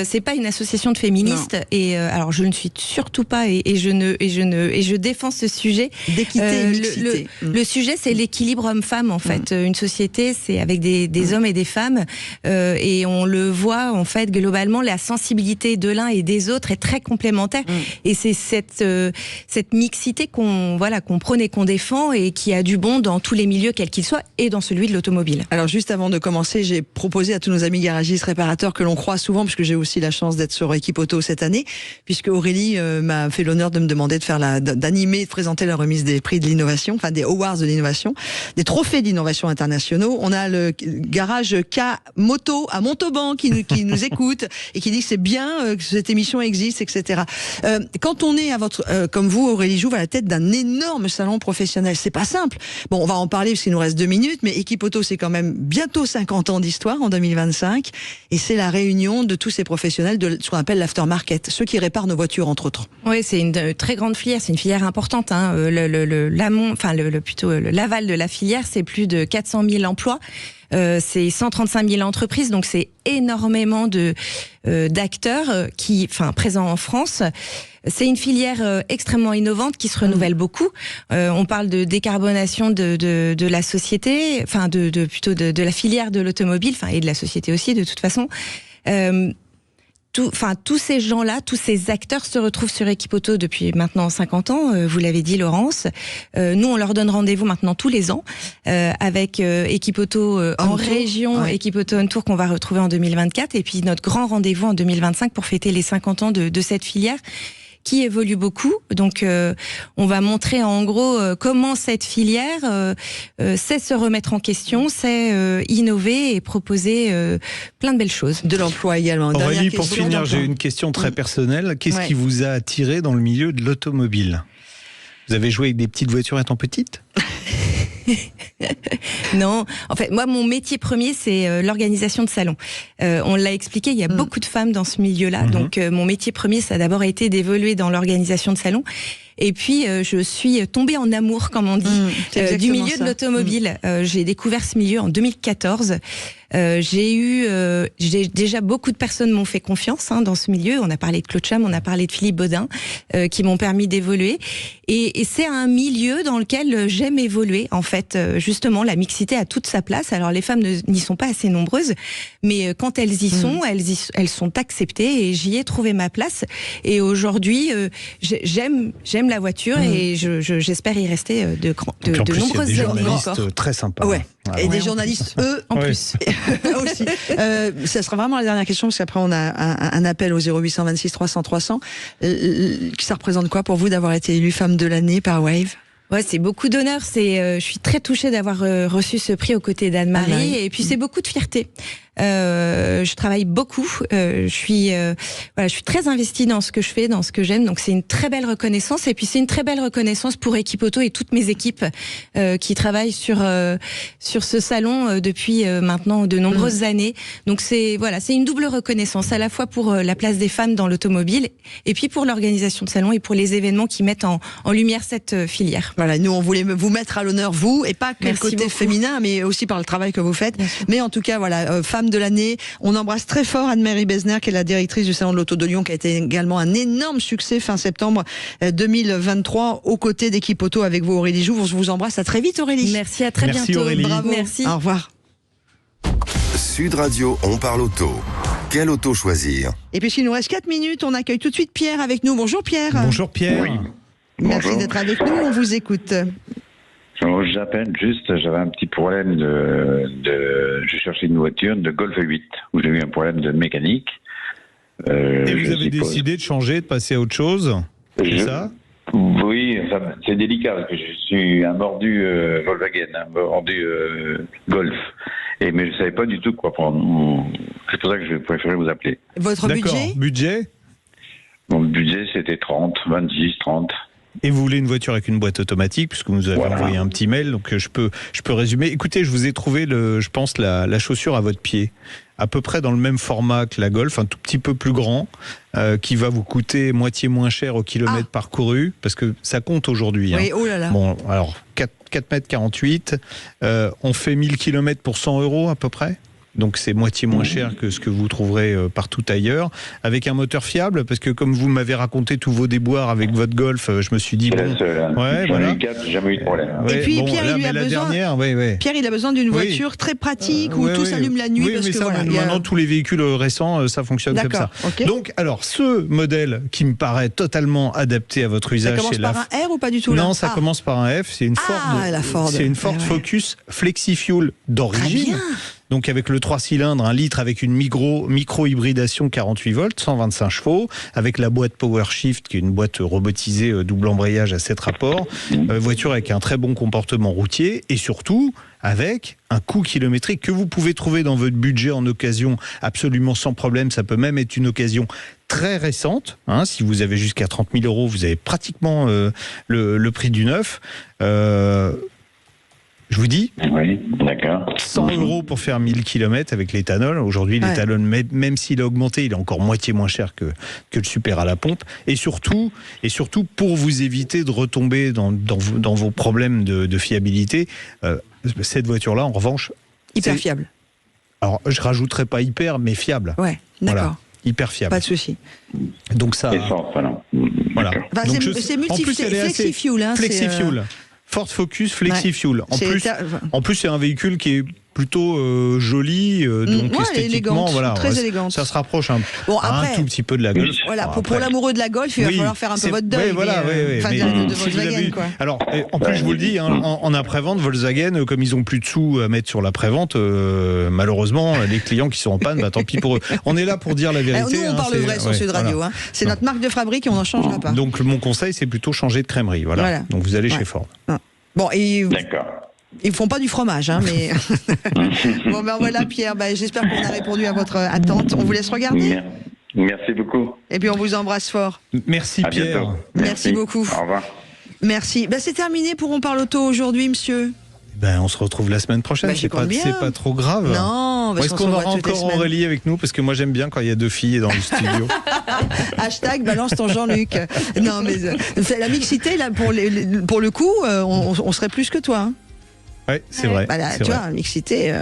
C'est pas une association de féministes. Et alors, je ne suis surtout pas, et je défends ce sujet. D'équité et mixité. Le sujet, c'est l'équilibre homme-femme, en fait. Une société, c'est avec des hommes et des femmes. Et on le voit, en fait, globalement, la sensibilité de l'un et des autres est très complémentaire. Et c'est cette mixité qu'on prône et qu'on défend, et qui a du bon dans tous les milieux, quels qu'ils soient, et dans celui de l'automobile. Alors juste avant de commencer, j'ai proposé à tous nos amis garagistes, réparateurs, que l'on croise souvent, puisque j'ai aussi la chance d'être sur Équipe Auto cette année, puisque Aurélie m'a fait l'honneur de me demander d'animer, de présenter la remise des prix de l'innovation, enfin des awards de l'innovation, des trophées d'innovation internationaux. On a le garage K Moto à Montauban qui nous écoute et qui dit que c'est bien que cette émission existe, etc. Quand on est comme vous, Aurélie Jouve, à la tête d'un énorme salon professionnel, c'est pas simple. Bon, on va en parler parce qu'il nous reste 2 minutes, mais Équipe Auto, c'est quand même bientôt 50 ans d'histoire en 2025, et c'est la réunion de tous ces professionnels de ce qu'on appelle l'aftermarket, ceux qui réparent nos voitures, entre autres. Oui, c'est une très grande filière, c'est une filière importante. L'aval de la filière, c'est plus de 400 000 emplois. C'est 135 000 entreprises, donc c'est énormément d'acteurs présents en France. C'est une filière extrêmement innovante qui se renouvelle beaucoup. On parle de décarbonation de la société, de la filière de l'automobile, et de la société aussi, de toute façon. Tous ces gens-là, tous ces acteurs se retrouvent sur Équipe Auto depuis maintenant 50 ans, vous l'avez dit, Laurence. Nous, on leur donne rendez-vous maintenant tous les ans, avec Équipe Auto en région, Équipe Auto on Tour qu'on va retrouver en 2024, et puis notre grand rendez-vous en 2025 pour fêter les 50 ans de cette filière, qui évolue beaucoup. Donc, on va montrer en gros comment cette filière sait se remettre en question, sait innover et proposer plein de belles choses. De l'emploi également. Aurélie, pour finir, j'ai une question très personnelle. Qu'est-ce qui vous a attiré dans le milieu de l'automobile ? Vous avez joué avec des petites voitures étant petite ? Non, en fait, moi, mon métier premier, c'est l'organisation de salons. On l'a expliqué, il y a beaucoup de femmes dans ce milieu-là. Donc, mon métier premier, ça a d'abord été d'évoluer dans l'organisation de salons. Et puis, je suis tombée en amour, comme on dit, du milieu de l'automobile. J'ai découvert ce milieu en 2014. J'ai déjà beaucoup de personnes m'ont fait confiance dans ce milieu. On a parlé de Claude Cham, on a parlé de Philippe Baudin, qui m'ont permis d'évoluer. Et c'est un milieu dans lequel j'aime évoluer. En fait, justement, la mixité a toute sa place. Alors, les femmes n'y sont pas assez nombreuses, mais quand elles y sont, elles sont acceptées. Et j'y ai trouvé ma place. Et aujourd'hui, j'aime la voiture et j'espère y rester de nombreuses années encore. Très sympa. Ouais. Et des journalistes, eux, en plus. Aussi. Ça sera vraiment la dernière question, parce qu'après on a un appel au 0826 300 300. Ça représente quoi pour vous d'avoir été élue femme de l'année par Wave ? Ouais, c'est beaucoup d'honneur. Je suis très touchée d'avoir reçu ce prix aux côtés d'Anne-Marie. Et puis c'est beaucoup de fierté. Je travaille beaucoup. Je suis très investie dans ce que je fais, dans ce que j'aime. Donc c'est une très belle reconnaissance. Et puis c'est une très belle reconnaissance pour Équipe Auto et toutes mes équipes qui travaillent sur ce salon depuis maintenant de nombreuses années. Donc c'est une double reconnaissance, à la fois pour la place des femmes dans l'automobile et puis pour l'organisation de salon et pour les événements qui mettent en lumière cette filière. Voilà, nous on voulait vous mettre à l'honneur, vous, et pas que le côté féminin, mais aussi par le travail que vous faites. Mais en tout cas, voilà, femme de l'année. On embrasse très fort Anne-Marie Besner, qui est la directrice du Salon de l'Auto de Lyon, qui a été également un énorme succès fin septembre 2023, aux côtés d'Équipe Auto avec vous, Aurélie Jouve. Je vous embrasse. À très vite, Aurélie. Merci, à très bientôt. Aurélie. Bravo. Merci. Au revoir. Sud Radio, on parle auto. Quelle auto choisir ? Et puisqu'il nous reste 4 minutes, on accueille tout de suite Pierre avec nous. Bonjour Pierre. Bonjour Pierre. Oui. Merci Bonjour. d'être avec nous, on vous écoute. J'appelle juste, j'avais un petit problème je cherchais une voiture de Golf 8, où j'ai eu un problème de mécanique. Et vous avez décidé de changer, de passer à autre chose ? C'est ça ? Oui, c'est délicat, parce que je suis un mordu Volkswagen, un mordu Golf. Mais je ne savais pas du tout quoi prendre. C'est pour ça que je préférais vous appeler. Votre budget ? Mon budget, c'était 26, 30. Et vous voulez une voiture avec une boîte automatique, puisque vous nous avez envoyé un petit mail, donc je peux résumer. Écoutez, je vous ai trouvé, je pense, la chaussure à votre pied, à peu près dans le même format que la Golf, un tout petit peu plus grand, qui va vous coûter moitié moins cher au kilomètre parcouru, parce que ça compte aujourd'hui. Oui, oh là là. Bon, alors, 4,48 m, on fait 1000 km pour 100 € à peu près. Donc c'est moitié moins cher que ce que vous trouverez partout ailleurs, avec un moteur fiable, parce que comme vous m'avez raconté tous vos déboires avec votre Golf, je me suis dit J'en ai eu 4, j'ai jamais eu de problème. Et puis Pierre, il a besoin d'une voiture très pratique où tout s'allume la nuit. Parce que maintenant tous les véhicules récents, ça fonctionne comme ça. Okay. Donc alors ce modèle qui me paraît totalement adapté à votre usage, ça commence par un R ou pas du tout là ? Non, ça commence par un F. C'est une Ford. C'est une Ford Focus FlexiFuel d'origine. Donc avec le 3 cylindres, 1 litre, avec une micro-hybridation 48 volts, 125 chevaux, avec la boîte PowerShift, qui est une boîte robotisée double embrayage à 7 rapports, voiture avec un très bon comportement routier, et surtout avec un coût kilométrique que vous pouvez trouver dans votre budget en occasion absolument sans problème. Ça peut même être une occasion très récente. Si vous avez jusqu'à 30 000 €, vous avez pratiquement le prix du neuf. Je vous dis, oui, d'accord. 100 € pour faire 1000 km avec l'éthanol. Aujourd'hui, l'éthanol, même s'il a augmenté, il est encore moitié moins cher que le super à la pompe. Et surtout, pour vous éviter de retomber dans vos problèmes de fiabilité, cette voiture-là, en revanche... Hyper fiable. Alors, je rajouterai pas hyper, mais fiable. Ouais, d'accord. Voilà. Hyper fiable. Pas de souci. Donc ça... Voilà. Enfin, c'est FlexiFuel. FlexiFuel. Ford Focus FlexiFuel. En plus, c'est un véhicule qui est plutôt joli, donc esthétiquement, très élégante. Ça se rapproche un tout petit peu de la Golf. Voilà, pour l'amoureux de la Golf, il va falloir faire un peu votre deuil. De Volkswagen, quoi. Alors, en plus, je vous le dis, en après-vente, Volkswagen, comme ils ont plus de sous à mettre sur l'après-vente, malheureusement, les clients qui sont en panne, tant pis pour eux. On est là pour dire la vérité. Nous, on parle vrai sur Sud Radio. Voilà. C'est notre marque de fabrique et on n'en changera pas. Donc, mon conseil, c'est plutôt changer de crèmerie. Voilà. Donc, vous allez chez Ford. Bon, et... D'accord. Ils font pas du fromage, mais... Bon, voilà, Pierre, j'espère qu'on a répondu à votre attente. On vous laisse regarder. Merci beaucoup. Et puis, on vous embrasse fort. Merci, Pierre. Merci beaucoup. Au revoir. Merci. C'est terminé pour On parle auto aujourd'hui, monsieur. On se retrouve la semaine prochaine. C'est pas trop grave. Non, est-ce qu'on aura encore Aurélie avec nous? Parce que moi j'aime bien quand il y a deux filles dans le studio. Hashtag balance ton Jean-Luc. Non, mais la mixité, là, pour le coup, on serait plus que toi. Hein. Oui, c'est vrai. Vois, mixité.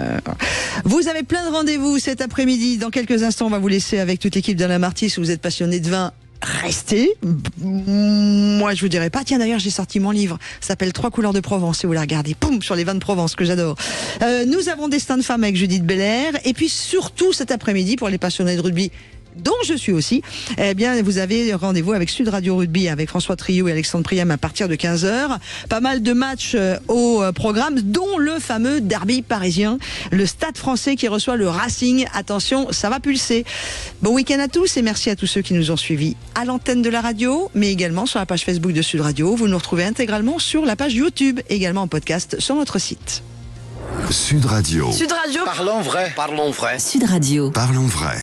Vous avez plein de rendez-vous cet après-midi. Dans quelques instants, on va vous laisser avec toute l'équipe d'Alain Marty. Si vous êtes passionné de vin, restez. Moi, je vous dirais pas. Tiens, d'ailleurs, j'ai sorti mon livre. Ça s'appelle 3 couleurs de Provence. Si vous la regardez, poum, sur les vins de Provence, que j'adore. Nous avons Destin de femme avec Judith Belair. Et puis surtout cet après-midi, pour les passionnés de rugby, dont je suis aussi, vous avez rendez-vous avec Sud Radio Rugby avec François Triou et Alexandre Priam à partir de 15h. Pas mal de matchs au programme, dont le fameux derby parisien, le Stade Français qui reçoit le Racing. Attention, ça va pulser. Bon week-end à tous et merci à tous ceux qui nous ont suivis à l'antenne de la radio, mais également sur la page Facebook de Sud Radio. Vous nous retrouvez intégralement sur la page YouTube, également en podcast sur notre site. Sud Radio. Sud Radio. Parlons vrai. Parlons vrai. Sud Radio. Parlons vrai.